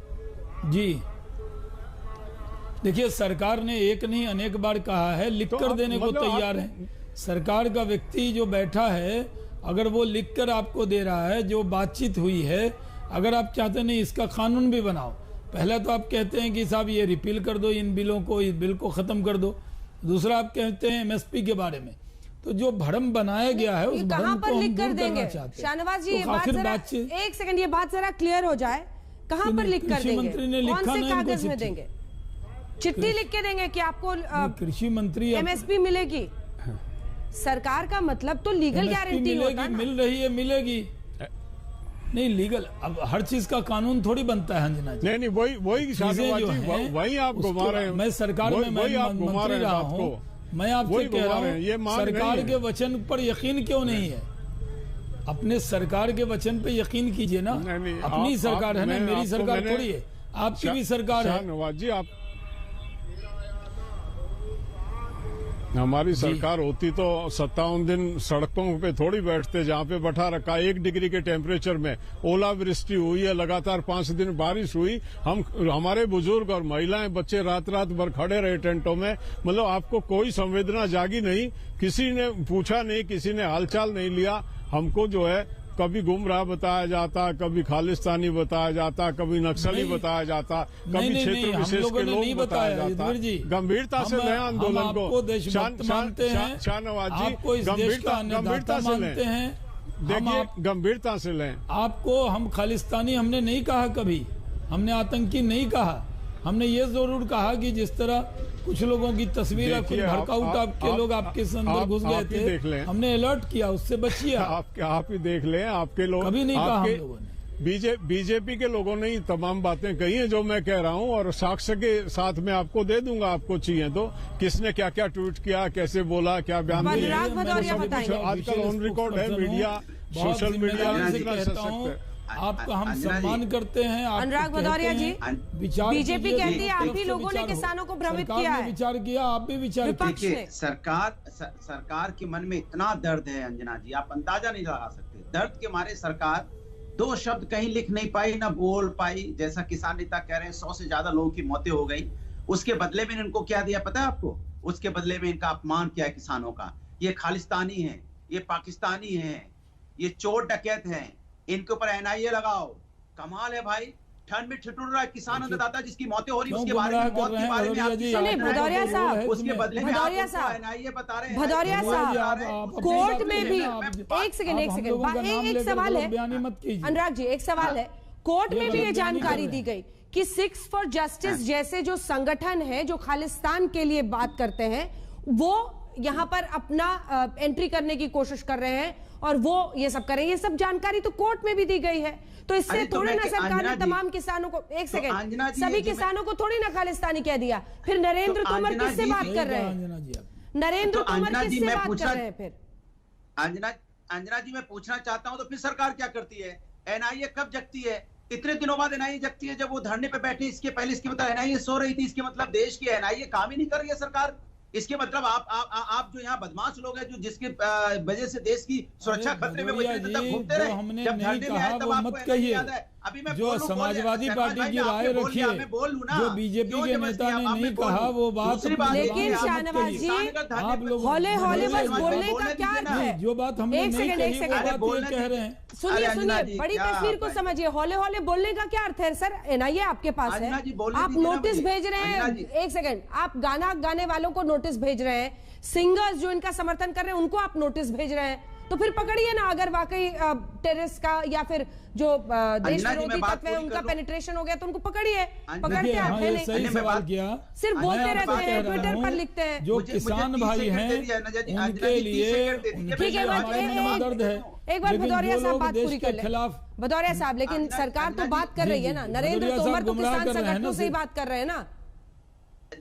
जी देखिए, सरकार ने एक नहीं अनेक बार कहा है, लिख कर देने को तैयार है। सरकार का व्यक्ति जो बैठा है, अगर वो लिखकर आपको दे रहा है, जो बातचीत हुई है, अगर आप चाहते नहीं इसका कानून भी बनाओ, पहला तो आप कहते हैं कि साहब ये रिपील कर दो इन बिलों को, इस बिल को खत्म कर दो। दूसरा आप कहते हैं एमएसपी के बारे में, तो जो भ्रम बनाया गया है उस भ्रम को हम दूर करना चाहते हैं। शाहनवाज जी, एक सेकंड, ये बात जरा क्लियर हो जाए, कहाँ पर लिख कर देंगे? मंत्री ने लिखा, कौन से कागज में देंगे? चिट्ठी लिख के देंगे कि आपको कृषि मंत्री एमएसपी मिलेगी? सरकार का मतलब तो लीगल गारंटी होता है ना? मिल रही है, मिलेगी नहीं लीगल। अब हर चीज का कानून थोड़ी बनता है अंजना जी। नहीं वही वही आप घुमा रहे हैं। मैं सरकार में मंत्री रहा हूँ, मैं आपसे कह रहा हूँ सरकार के वचन पर यकीन क्यों नहीं है? अपने सरकार के वचन पे यकीन कीजिए ना। अपनी सरकार है ना, मेरी सरकार थोड़ी है, आपकी भी सरकार है। शाहनवाज जी, आप हमारी सरकार होती तो 57 दिन सड़कों पे थोड़ी बैठते, जहाँ पे बैठा रखा 1 डिग्री के टेम्परेचर में ओलावृष्टि हुई है, लगातार 5 दिन बारिश हुई, हमारे बुजुर्ग और महिलाएं बच्चे रात भर खड़े रहे टेंटों में। मतलब आपको कोई संवेदना जागी नहीं, किसी ने पूछा नहीं, किसी ने हालचाल नहीं लिया। हमको जो है कभी गुमराह बताया जाता, कभी खालिस्तानी बताया जाता, कभी नक्सली बताया जाता, कभी क्षेत्र विशेष के लोग बताया जाता। गंभीरता से लें आंदोलन को, शाहनवाज जी, गंभीरता से लें, देखिए गंभीरता से लें। आपको हम खालिस्तानी हमने नहीं कहा, कभी हमने आतंकी नहीं कहा। हमने ये जरूर कहा कि जिस तरह कुछ लोगों की तस्वीर भड़काऊ टाइप के लोग आपके अंदर घुस गए थे, हमने अलर्ट किया, उससे बचिए। आप ही देख लें, आपके लोग कभी नहीं कहा हम लोगों ने। बीजेपी के लोगों ने तमाम बातें कही हैं जो मैं कह रहा हूं, और साक्ष्य के साथ में आपको दे दूंगा, आपको चाहिए तो, किसने क्या क्या ट्वीट किया, कैसे बोला, क्या बयान दिया, आजकल ऑन रिकॉर्ड है, मीडिया, सोशल मीडिया कर सकते हैं। आपका हम सम्मान करते हैं। अनुराग भदौरिया जी, बीजेपी कहती है आप ही लोगों ने किसानों को भ्रमित किया है। विचार किया, आप भी विचार कीजिए। सरकार के मन में इतना दर्द है अंजना जी, आप अंदाजा नहीं लगा सकते। दर्द के मारे सरकार 2 शब्द कहीं लिख नहीं पाई, ना बोल पाई। जैसा किसान नेता कह रहे हैं 100 से ज्यादा लोगों की मौतें हो गई। उसके बदले में इनको क्या दिया पता है आपको? उसके बदले में इनका अपमान किया है किसानों का। ये खालिस्तानी है, ये पाकिस्तानी है, ये चोर डकैत है, इनके ऊपर एनआईए लगाओ। कमाल है भाई, ठंड में ठिठुर रहा है किसान अन्नदाता जिसकी मौतें हो रही है, उसके बारे में भदौरिया साहब, उसके बदले में एनआईए बता रहे हैं। भदौरिया साहब, कोर्ट में भी एक सेकंड एक सवाल है अनुराग जी, एक सवाल है। कोर्ट में भी ये जानकारी दी गई कि 6 फॉर जस्टिस जैसे जो संगठन है जो खालिस्तान के लिए बात करते हैं, वो यहाँ पर अपना एंट्री करने की कोशिश कर रहे हैं और वो ये सब करें। ये सब जानकारी तो कोर्ट में भी दी गई है, तो इससे थोड़ी ना सरकार ने तमाम किसानों को, एक सेकंड, सभी किसानों को थोड़ी ना खालिस्तानी कह दिया। फिर नरेंद्र तोमर किससे बात कर रहे हैं? नरेंद्र तोमर किससे बात कर रहे हैं? फिर अंजना जी मैं पूछना चाहता हूं, तो फिर सरकार क्या करती है? एनआईए कब जगती है? इतने दिनों बाद एनआईए जगती है, जब वो धरने पे बैठे। इसके पहले इसके मतलब एनआईए सो रही थी, इसके मतलब देश की एनआईए काम ही नहीं कर रही है सरकार। इसके मतलब आप जो यहाँ बदमाश लोग हैं, जो जिसके वजह से देश की सुरक्षा खतरे में घूमते रहे, हमने नहीं कहा वो मत कहिए। अभी मैं जो समाजवादी पार्टी की राय रखी है, जो बीजेपी के नेता ने नहीं कहा वो बात। लेकिन शाहनवाज जी, आप लोग हौले हौले बस बोलने का क्या अर्थ है? जो बात हमने नहीं कही वो बात ये कह रहे हैं। सुनिए, बड़ी तस्वीर को समझिए। हौले हौले बोलने का क्या अर्थ है? सर, एनआईए आपके पास है, आप नोटिस भेज रहे हैं। एक सेकंड, आप गाना गाने वालों को नोटिस भेज रहे हैं, सिंगर्स जो इनका समर्थन कर रहे हैं उनको आप नोटिस भेज रहे हैं, तो फिर पकड़िए ना। अगर वाकई टेररिस्ट का या फिर जो देश विरोधी तत्व है उनका पेनिट्रेशन हो गया तो उनको पकड़िए। पकड़ते आप है नहीं, सही सवाल किया, सिर्फ बोलते रहते हैं, ट्विटर पर लिखते हैं। जो किसान भाई हैं उनके लिए ठीक है, दर्द है। एक बार भदौरिया साहब बात पूरी कर ले। भदौरिया साहब, लेकिन सरकार तो बात कर रही है ना, नरेंद्र तोमर तो किसान संगठनों से ही बात कर रहे हैं ना।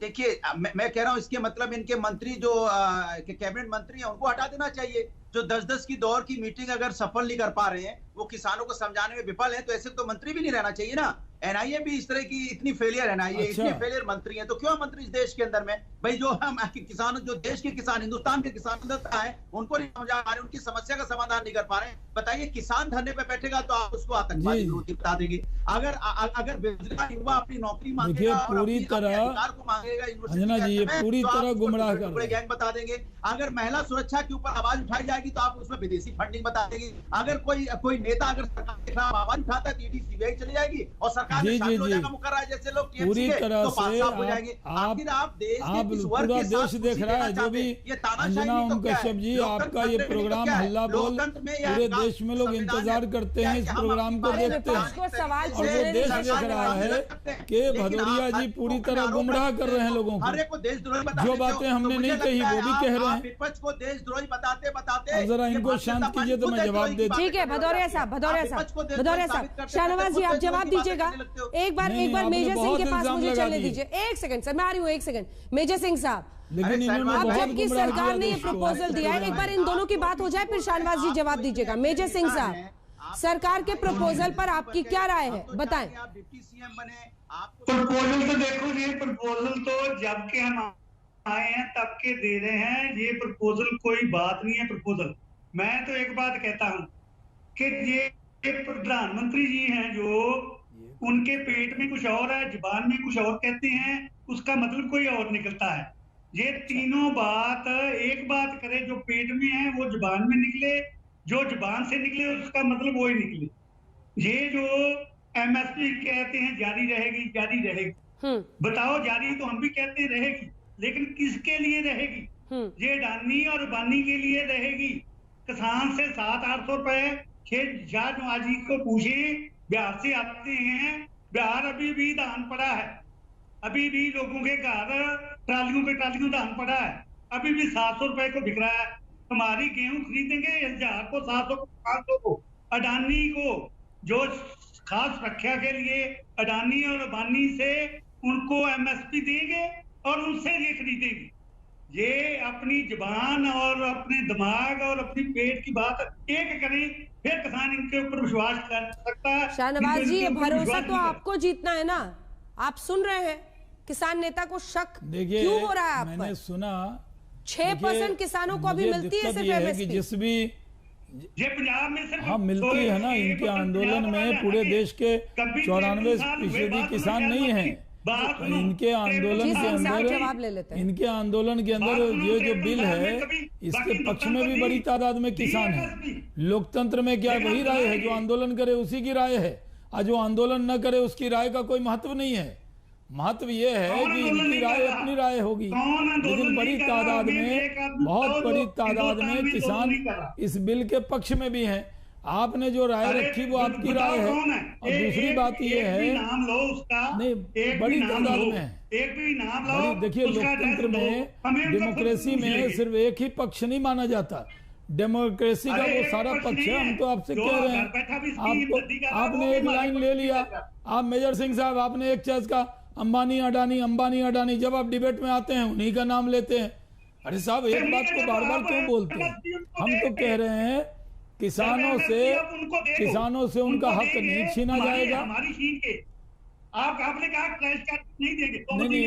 देखिए मैं कह रहा हूं, इसके मतलब इनके मंत्री जो कैबिनेट मंत्री हैं उनको हटा देना चाहिए। जो 10-10 की दौर की मीटिंग अगर सफल नहीं कर पा रहे हैं, वो किसानों को समझाने में विफल है, तो ऐसे तो मंत्री भी नहीं रहना चाहिए ना। एनआईए भी इस तरह की इतनी फेलियर एनआईए, इतने फेलियर मंत्री हैं, तो क्यों मंत्री इस देश के अंदर में? भाई जो हम किसान, जो देश के किसान, हिंदुस्तान के किसान है, उनको नहीं समझा पा रहे, उनकी समस्या का समाधान नहीं कर पा रहे। बताइए, किसान धरने पे बैठेगा तो आप उसको आतंकवादी विरोधी बता देंगे। अगर बेरोजगार युवा अपनी नौकरी मांगेगा, पूरी तरह अधिकार को मांगेगा अंजना जी, ये पूरी तरह गुमराह कर रहे हैं। गैंग बता देंगे। अगर महिला सुरक्षा के ऊपर आवाज उठाई जाएगी तो आप उसमें विदेशी फंडिंग बता देंगे। अगर कोई नेता अगर सरकार के खिलाफ आवाज उठाता है तो ईडी सीबीआई चली जाएगी और सरकार में शामिल हो जाएगा मुकर्रर है, जैसे लोग पूरी तरह से आप पूरा देश देख रहा है। जो भी अंजना ओम कश्यप जी, आपका ये प्रोग्राम हल्ला बोल पूरे देश में लोग इंतजार करते हैं, इस प्रोग्राम को देखते हैं, और वो देश देख रहा है कि भदौरिया जी पूरी तरह गुमराह कर रहे हैं लोगों को। जो बातें हमने नहीं कही वो भी कह रहे हैं। विपक्ष को देशद्रोही बताते जरा इनको शांत कीजिए तो मैं जवाब दे। ठीक है, भदौरिया साहब, शाहनवाज जी आप जवाब दीजिएगा। एक बार मेजर सिंह के पास मुझे चलने दीजिए। एक सेकंड सर, मैं आ रही हूँ, एक सेकंड। मेजर सिंह साहब, लेकिन अब जबकि सरकार ने ये प्रपोजल दिया है, एक बार इन दोनों की बात हो जाए, फिर शाहनवाज जी जवाब दीजिएगा। मेजर सिंह साहब, सरकार के प्रपोजल पर आपकी क्या राय है, बताएं। प्रपोजल तो देखो जी, प्रपोजल तो जब के हम आए हैं तब के दे रहे हैं। ये प्रपोजल कोई बात नहीं है। प्रपोजल, मैं तो एक बात कहता हूँ कि ये प्रधानमंत्री जी हैं, जो उनके पेट में कुछ और है, जुबान में कुछ और कहते हैं, उसका मतलब कोई और निकलता है। ये तीनों बात, एक बात करे, जो पेट में है वो जुबान में निकले, जो जुबान से निकले उसका मतलब वो ही निकले। ये जो एमएसपी कहते हैं जारी रहेगी, बताओ, जारी तो हम भी कहते रहेगी, लेकिन किसके लिए रहेगी? ये अडानी और अंबानी के लिए रहेगी। किसान से 700-800 रुपए जी को पूछे, बिहार से आते हैं, बिहार अभी भी धान पड़ा है, अभी भी लोगों के घर ट्रालियों धान पड़ा है, अभी भी 700 रुपए को बिक रहा है। हमारी गेहूं खरीदेंगे 1000 को, 700 को, 500 को। अडानी को जो खास रक्षा के लिए अडानी और अंबानी से उनको एमएसपी देंगे और उनसे ये खरीदेंगे। ये अपनी जुबान और अपने दिमाग और अपनी पेट की बात एक करें, फिर किसान इनके ऊपर विश्वास कर सकता है। शाहनवाज जी, ये भरोसा तो आपको जीतना है ना। आप सुन रहे हैं किसान नेता को शक क्यों हो रहा है आप मैंने पर? सुना 6% किसानों को अभी मिलती है सिर्फ एमएसपी। जिस भी ये पंजाब में सिर्फ हाँ मिलती है ना, इनके आंदोलन में पूरे देश के 94% किसान नहीं है। इनके आंदोलन के अंदर ये जो बिल है, इसके पक्ष में भी बड़ी तादाद में किसान है। लोकतंत्र में क्या वही राय है, जो आंदोलन करे उसी की राय है, और जो आंदोलन न करे उसकी राय का कोई महत्व नहीं है। महत्व ये है कि इनकी राय अपनी राय होगी, लेकिन बड़ी तादाद में, बहुत बड़ी तादाद में किसान इस बिल के पक्ष में भी हैं। आपने जो राय रखी वो आपकी राय है, और दूसरी बात ये है, नहीं बड़ी तादाद में है। देखिए, लोकतंत्र में, डेमोक्रेसी में सिर्फ एक ही पक्ष नहीं माना जाता। डेमोक्रेसी का वो सारा पक्ष है। हम तो आपसे कह रहे हैं, आपने एक लाइन ले लिया, आप मेजर सिंह साहब, आपने एक चीज का अंबानी अडानी, जब आप डिबेट में आते हैं उन्हीं का नाम लेते हैं। अरे साहब, एक बात को बार बार क्यों बोलते हैं? हम तो कह रहे हैं किसानों से उनका हक नहीं छीना जाएगा। आपने कहा नहीं देंगे, नहीं,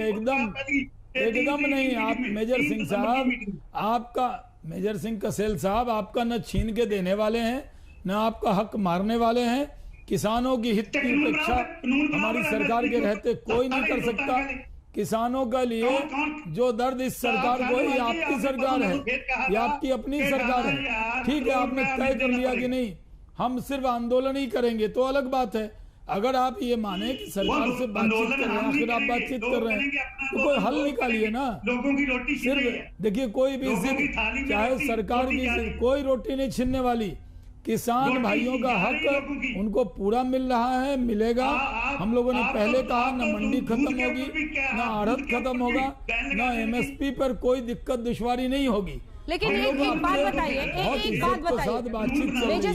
एकदम नहीं। आप मेजर सिंह साहब, आपका मेजर सिंह कसेल साहब, आपका न छीन के देने वाले हैं, न आपका हक मारने वाले हैं। किसानों की हित की उपेक्षा हमारी सरकार के रहते कोई नहीं कर सकता। किसानों के लिए जो दर्द इस सरकार को, ये आपकी सरकार है, ये आपकी अपनी सरकार है। ठीक है, आपने तय कर लिया कि नहीं हम सिर्फ आंदोलन ही करेंगे तो अलग बात है। अगर आप ये माने कि सरकार से बातचीत कर रहे हैं, आखिर आप बातचीत कर रहे हैं, तो कोई हल निकालिए ना। सिर्फ देखिए, कोई भी जिद, चाहे सरकार की, कोई रोटी नहीं छीनने वाली। किसान भाइयों का हक उनको पूरा मिल रहा है, मिलेगा। हम लोगों ने पहले कहा, न मंडी खत्म होगी, न आढ़त खत्म होगा, न एमएसपी पर कोई दिक्कत दुश्वारी नहीं होगी। लेकिन एक बात बताइए, मेजर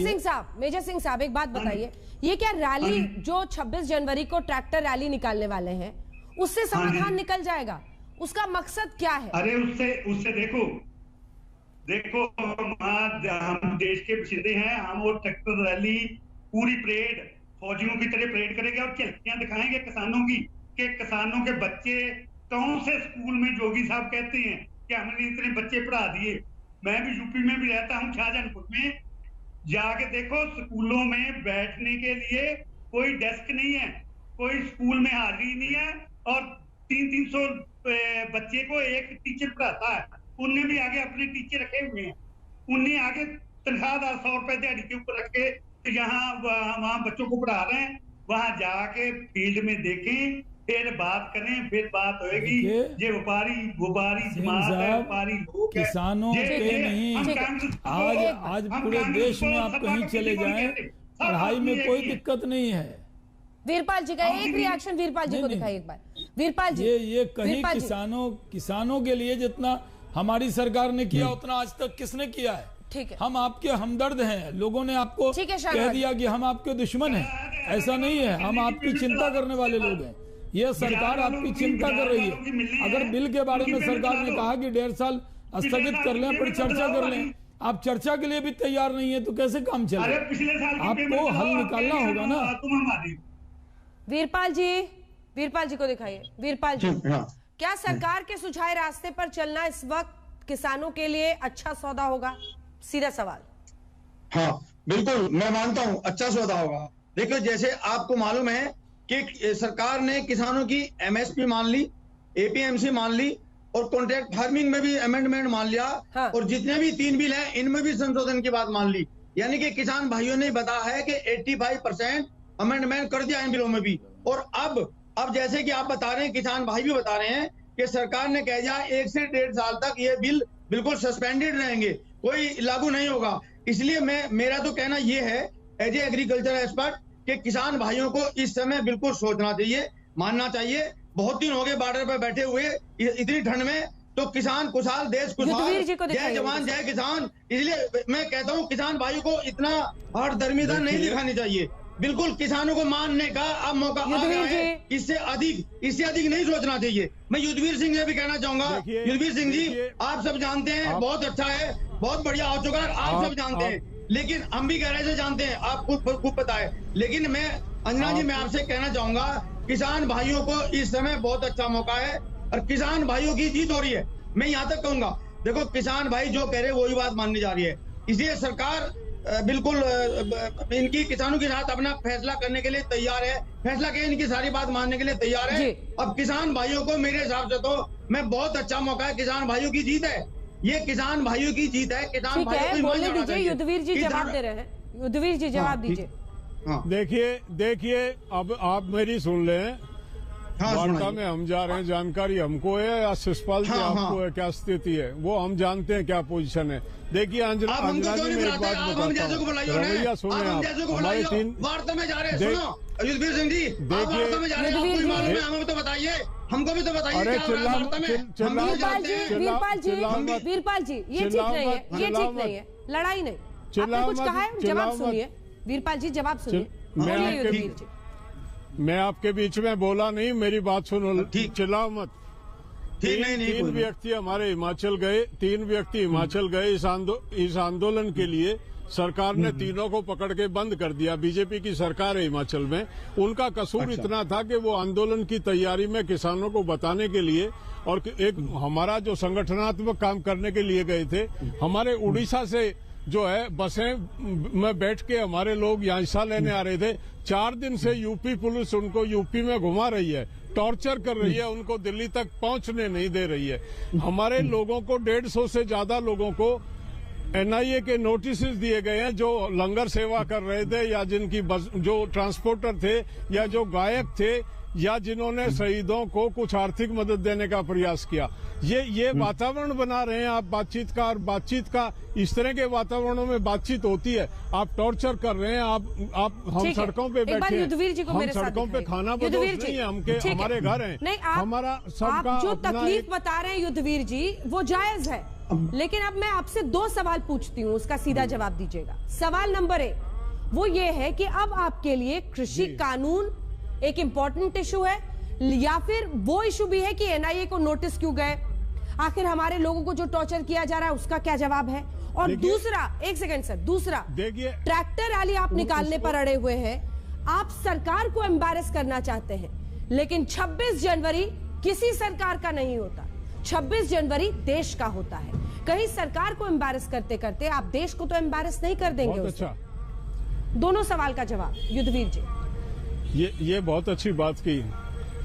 सिंह साहब एक बात बताइए, ये क्या रैली जो 26 जनवरी को ट्रैक्टर रैली निकालने वाले हैं, उससे समाधान निकल जाएगा? उसका मकसद क्या है? अरे उससे देखो हम देश के बशिंदे हैं, हम वो ट्रैक्टर रैली पूरी परेड फौजियों की तरह परेड करेंगे और झलकियां दिखाएंगे किसानों की, कि किसानों के बच्चे कौन से स्कूल में जोगी साहब कहते हैं कि हमने इतने बच्चे पढ़ा दिए। मैं भी यूपी में भी रहता हूँ, शाहजहानपुर में, जाके देखो स्कूलों में बैठने के लिए कोई डेस्क नहीं है, कोई स्कूल में हाजिरी नहीं है और 300 बच्चे को एक टीचर पढ़ाता है। उनने भी आगे अपने टीचर रखे हुए हैं, उन्हें आगे तनख्वाहदार 100 रुपए दिहाड़ी के ऊपर रख के यहाँ वहाँ बच्चों को पढ़ा रहे हैं। वहां जाके फील्ड में देखें, फिर बात करें, फिर बात होगी। ये व्यापारी समाज है, व्यापारी लोग है, किसानों के नहीं, आज पूरे देश में आप कहीं चले जाएं, पढ़ाई में कोई दिक्कत नहीं है। वीरपाल जी का एक रिएक्शन वीरपाल जी को दिखाइए एक बार। वीरपाल जी, ये कहीं किसानों के लिए जितना हमारी सरकार ने किया उतना आज तक किसने किया है? ठीक है, हम आपके हमदर्द हैं, लोगों ने आपको कह दिया कि हम आपके दुश्मन हैं, ऐसा नहीं है, हम आपकी चिंता करने वाले लोग हैं। ये सरकार आपकी चिंता कर रही है। अगर बिल के बारे में सरकार ने कहा कि 1.5 साल स्थगित कर लें, पर चर्चा कर लें, आप चर्चा के लिए भी तैयार नहीं है तो कैसे काम चले? आपको हल निकालना होगा ना। वीरपाल जी को दिखाइए। वीरपाल जी, क्या सरकार के सुझाए रास्ते पर चलना इस वक्त किसानों के लिए अच्छा सौदा होगा? सीधा सवाल। हाँ बिल्कुल, मैं मानता हूं अच्छा सौदा होगा। देखो, जैसे आपको मालूम है कि सरकार ने किसानों की एमएसपी मान ली, एपीएमसी मान ली और कॉन्ट्रैक्ट फार्मिंग में भी अमेंडमेंट मान लिया। हाँ। और जितने भी 3 बिल हैं इनमें भी संशोधन की बात मान ली। यानी कि किसान भाइयों ने बताया है कि 85% अमेंडमेंट कर दिया इन बिलों में भी। और अब जैसे कि आप बता रहे हैं, किसान भाई भी बता रहे हैं कि सरकार ने कह दिया 1 से 1.5 साल तक ये बिल बिल्कुल सस्पेंडेड रहेंगे, कोई लागू नहीं होगा। इसलिए मेरा तो कहना ये है एज ए एग्रीकल्चर एक्सपर्ट कि किसान भाइयों को इस समय बिल्कुल सोचना चाहिए, मानना चाहिए। बहुत दिन हो गए बॉर्डर पर बैठे हुए इतनी ठंड में, तो किसान खुशहाल, देश खुशहाल, जय जवान जय किसान। इसलिए मैं कहता हूँ किसान भाइयों को इतना हठधर्मिता नहीं दिखानी चाहिए। बिल्कुल किसानों को मानने का अब मौका आ गया है, इससे अधिक नहीं सोचना चाहिए। मैं युद्धवीर सिंह से भी कहना चाहूंगा, युद्धवीर सिंह जी आप सब जानते हैं, बहुत अच्छा है, बहुत बढ़िया हो चुका है, आप सब जानते हैं, लेकिन हम भी गहराई से जानते हैं, आप खूब पता है। लेकिन मैं अंजना जी, मैं आपसे कहना चाहूंगा किसान भाइयों को इस समय बहुत अच्छा मौका है और किसान भाइयों की जीत हो रही है। मैं यहाँ तक कहूंगा, देखो किसान भाई जो कह रहे हैं वही बात माननी जा रही है। इसलिए सरकार बिल्कुल इनकी किसानों के साथ अपना फैसला करने के लिए तैयार है, फैसला के इनकी सारी बात मानने के लिए तैयार है। अब किसान भाइयों को मेरे हिसाब से तो मैं बहुत अच्छा मौका है, किसान भाइयों की जीत है, ये किसान भाइयों की जीत है। किसान भाइयों बोलने दीजिए, युद्धवीर जी जवाब दे रहे हैं। युद्धवीर जी जवाब दीजिए। देखिए अब आप मेरी सुन लें। वार्ता में हम जा रहे हैं, जानकारी हमको है या शिषपाल जी आपको है, क्या स्थिति है वो हम जानते हैं, क्या पोजीशन है। देखिए अंजना जी, मैं एक बात बताता हूँ, रवैया सुने आप, हमारे 3 वार्ता में जा रहे हैं, सुनो युद्धवीर सिंह जी, देखिए हमें तो बताइए, हमको भी तो बताइए। वीरपाल जी ये ठीक नहीं है, ये ठीक नहीं है, लड़ाई नहीं, आपने कुछ कहा है, जवाब सुनिए। वीरपाल जी जवाब सुनिए। मैं आपके बीच में बोला नहीं, मेरी बात सुनो, चिल्लाओ मत। 3 व्यक्ति हमारे हिमाचल गए, 3 व्यक्ति हिमाचल गए इस आंदोलन के लिए। सरकार ने तीनों को पकड़ के बंद कर दिया। बीजेपी की सरकार है हिमाचल में, उनका कसूर इतना था कि वो आंदोलन की तैयारी में किसानों को बताने के लिए और एक हमारा जो संगठनात्मक काम करने के लिए गए थे। हमारे उड़ीसा से जो है बसें में बैठ के हमारे लोग यहाँ हिस्सा लेने आ रहे थे। 4 दिन से यूपी पुलिस उनको यूपी में घुमा रही है, टॉर्चर कर रही है, उनको दिल्ली तक पहुंचने नहीं दे रही है। हमारे लोगों को 150 से ज्यादा लोगों को एनआईए के नोटिस दिए गए हैं, जो लंगर सेवा कर रहे थे या जिनकी जो ट्रांसपोर्टर थे या जो गायक थे या जिन्होंने शहीदों को कुछ आर्थिक मदद देने का प्रयास किया। ये वातावरण बना रहे हैं आप बातचीत का, और बातचीत का इस तरह के वातावरणों में बातचीत होती है। आप टॉर्चर कर रहे हैं, आप हम सड़कों पे बैठे हैं, हम सड़कों पे खाना बदोश नहीं है, हमारे घर हैं, हमारा सबका जो तकलीफ बता रहे हैं युद्धवीर जी वो जायज है, लेकिन अब मैं आपसे 2 सवाल पूछती हूँ, उसका सीधा जवाब दीजिएगा। सवाल नंबर 1 वो ये है कि अब आपके लिए कृषि कानून एक इंपॉर्टेंट इशू है या फिर वो इशू भी है कि एनआईए को नोटिस क्यों गए? आखिर हमारे लोगों को जो टॉर्चर किया जा रहा है उसका क्या जवाब है? और दूसरा, एक सेकंड सर, दूसरा, देखिए ट्रैक्टर रैली आप निकालने पर अड़े हुए हैं, आप सरकार को एम्बैरेस करना चाहते हैं, लेकिन 26 जनवरी किसी सरकार का नहीं होता, 26 जनवरी देश का होता है। कहीं सरकार को एम्बैरेस करते करते आप देश को तो एम्बैरेस नहीं कर देंगे? बहुत अच्छा। दोनों सवाल का जवाब युद्धवीर जी। ये बहुत अच्छी बात की,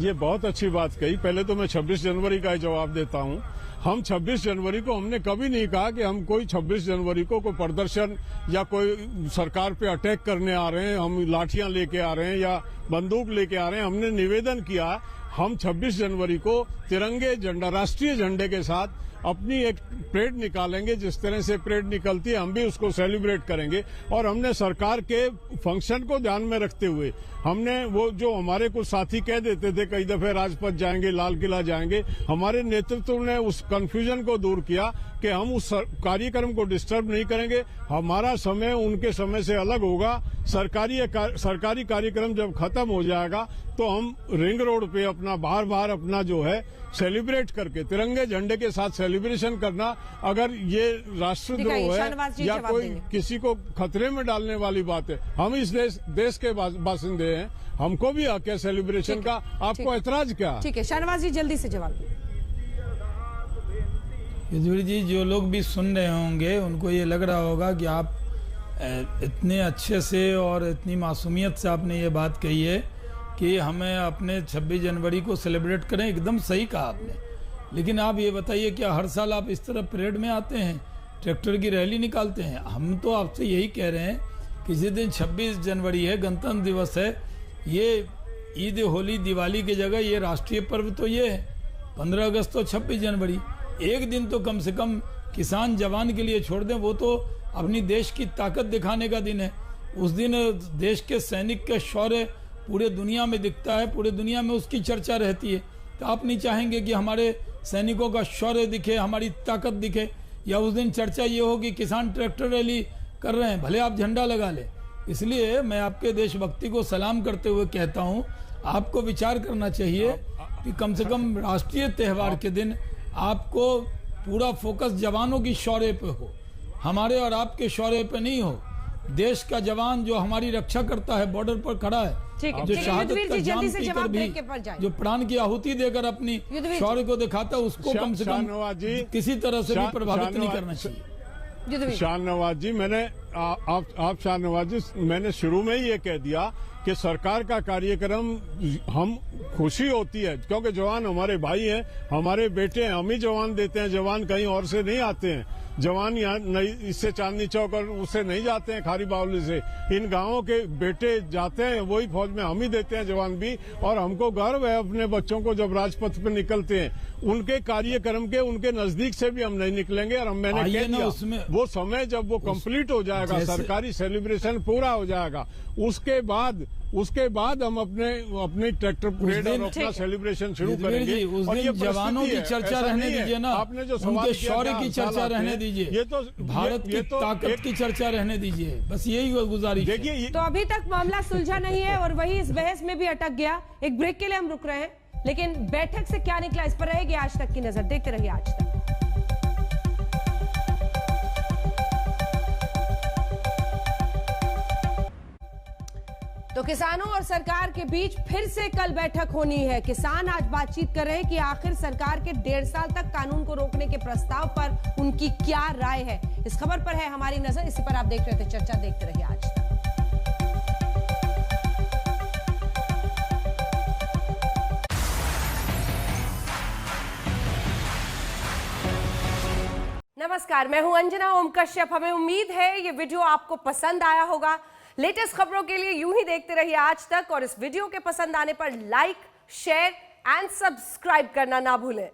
ये बहुत अच्छी बात कही। पहले तो मैं 26 जनवरी का जवाब देता हूं। हम 26 जनवरी को हमने कभी नहीं कहा कि हम कोई 26 जनवरी को कोई प्रदर्शन या कोई सरकार पे अटैक करने आ रहे हैं, हम लाठियां लेके आ रहे हैं या बंदूक लेके आ रहे हैं। हमने निवेदन किया हम 26 जनवरी को तिरंगे झंडा, राष्ट्रीय झंडे के साथ अपनी एक परेड निकालेंगे। जिस तरह से परेड निकलती है हम भी उसको सेलिब्रेट करेंगे। और हमने सरकार के फंक्शन को ध्यान में रखते हुए हमने वो जो हमारे कुछ साथी कह देते थे कई दफे राजपथ जाएंगे, लाल किला जाएंगे, हमारे नेतृत्व ने उस कंफ्यूजन को दूर किया कि हम उस कार्यक्रम को डिस्टर्ब नहीं करेंगे। हमारा समय उनके समय से अलग होगा। सरकारी कार्यक्रम जब खत्म हो जाएगा तो हम रिंग रोड पे अपना बाहर अपना जो है सेलिब्रेट करके तिरंगे झंडे के साथ सेलिब्रेशन करना, अगर ये राष्ट्रद्रोह है या कोई किसी को खतरे में डालने वाली बात है, हम इस देश के बासिंदे हैं, हमको भी हक है सेलिब्रेशन का। आपको ऐतराज क्या? ठीक है, शाहनवाज जी जल्दी से जवाब दें। युद्धवीर जी, जो लोग भी सुन रहे होंगे उनको ये लग रहा होगा कि आप इतने अच्छे से और इतनी मासूमियत से आपने ये बात कही है कि हमें अपने 26 जनवरी को सेलिब्रेट करें। एकदम सही कहा आपने, लेकिन आप ये बताइए क्या हर साल आप इस तरह परेड में आते हैं, ट्रैक्टर की रैली निकालते हैं? हम तो आपसे यही कह रहे हैं कि जिस दिन 26 जनवरी है, गणतंत्र दिवस है, ये ईद, होली, दिवाली की जगह ये राष्ट्रीय पर्व तो ये है 15 अगस्त तो 26 जनवरी। एक दिन तो कम से कम किसान जवान के लिए छोड़ दें, वो तो अपनी देश की ताकत दिखाने का दिन है। उस दिन देश के सैनिक का शौर्य पूरे दुनिया में दिखता है, पूरे दुनिया में उसकी चर्चा रहती है। तो आप नहीं चाहेंगे कि हमारे सैनिकों का शौर्य दिखे, हमारी ताकत दिखे, या उस दिन चर्चा ये हो कि किसान ट्रैक्टर रैली कर रहे हैं, भले आप झंडा लगा ले। इसलिए मैं आपके देशभक्ति को सलाम करते हुए कहता हूँ, आपको विचार करना चाहिए कि कम से कम राष्ट्रीय त्यौहार के दिन आपको पूरा फोकस जवानों की शौर्य पे हो, हमारे और आपके शौर्य पे नहीं हो। देश का जवान जो हमारी रक्षा करता है, बॉर्डर पर खड़ा है, जो शहादत का जाम पीकर भी जो प्राण की आहुति देकर अपनी शौर्य को दिखाता है, उसको कम से कम किसी तरह से भी प्रभावित नहीं करना चाहिए। शाहनवाज जी, आप शाहनवाज जी, मैंने शुरू में ही ये कह दिया कि सरकार का कार्यक्रम हम खुशी होती है क्योंकि जवान हमारे भाई हैं, हमारे बेटे हैं, हम ही जवान देते हैं। जवान कहीं और से नहीं आते हैं, जवान यहाँ इससे चांदनी चौक और उससे नहीं जाते हैं, खारी बावली से। इन गांवों के बेटे जाते हैं, वही फौज में हम ही देते हैं जवान भी। और हमको गर्व है अपने बच्चों को जब राजपथ पे निकलते हैं, उनके कार्यक्रम के उनके नजदीक से भी हम नहीं निकलेंगे। और मैंने कह दिया वो समय जब वो कंप्लीट हो जाएगा, सरकारी सेलिब्रेशन पूरा हो जाएगा, उसके बाद हम अपने ट्रैक्टर परेड और अपना सेलिब्रेशन शुरू करेंगे। उस दिन जवानों की चर्चा रहने दीजिए ना, आपने जो उनके शौर्य की चर्चा रहने दीजिए, ये तो भारत की ताकत की चर्चा रहने दीजिए, बस यही गुजारिश है। तो अभी तक मामला सुलझा नहीं है और वही इस बहस में भी अटक गया। एक ब्रेक के लिए हम रुक रहे हैं, लेकिन बैठक से क्या निकला इस पर रहेगी आज तक की नजर। देखते रहिए आज तक। तो किसानों और सरकार के बीच फिर से कल बैठक होनी है। किसान आज बातचीत कर रहे हैं कि आखिर सरकार के 1.5 साल तक कानून को रोकने के प्रस्ताव पर उनकी क्या राय है। इस खबर पर है हमारी नजर, इसी पर आप देख रहे थे चर्चा। देखते रहिए आज तक। नमस्कार, मैं हूं अंजना ओम कश्यप। हमें उम्मीद है ये वीडियो आपको पसंद आया होगा। लेटेस्ट खबरों के लिए यूं ही देखते रहिए आज तक, और इस वीडियो के पसंद आने पर लाइक, शेयर एंड सब्सक्राइब करना ना भूलें।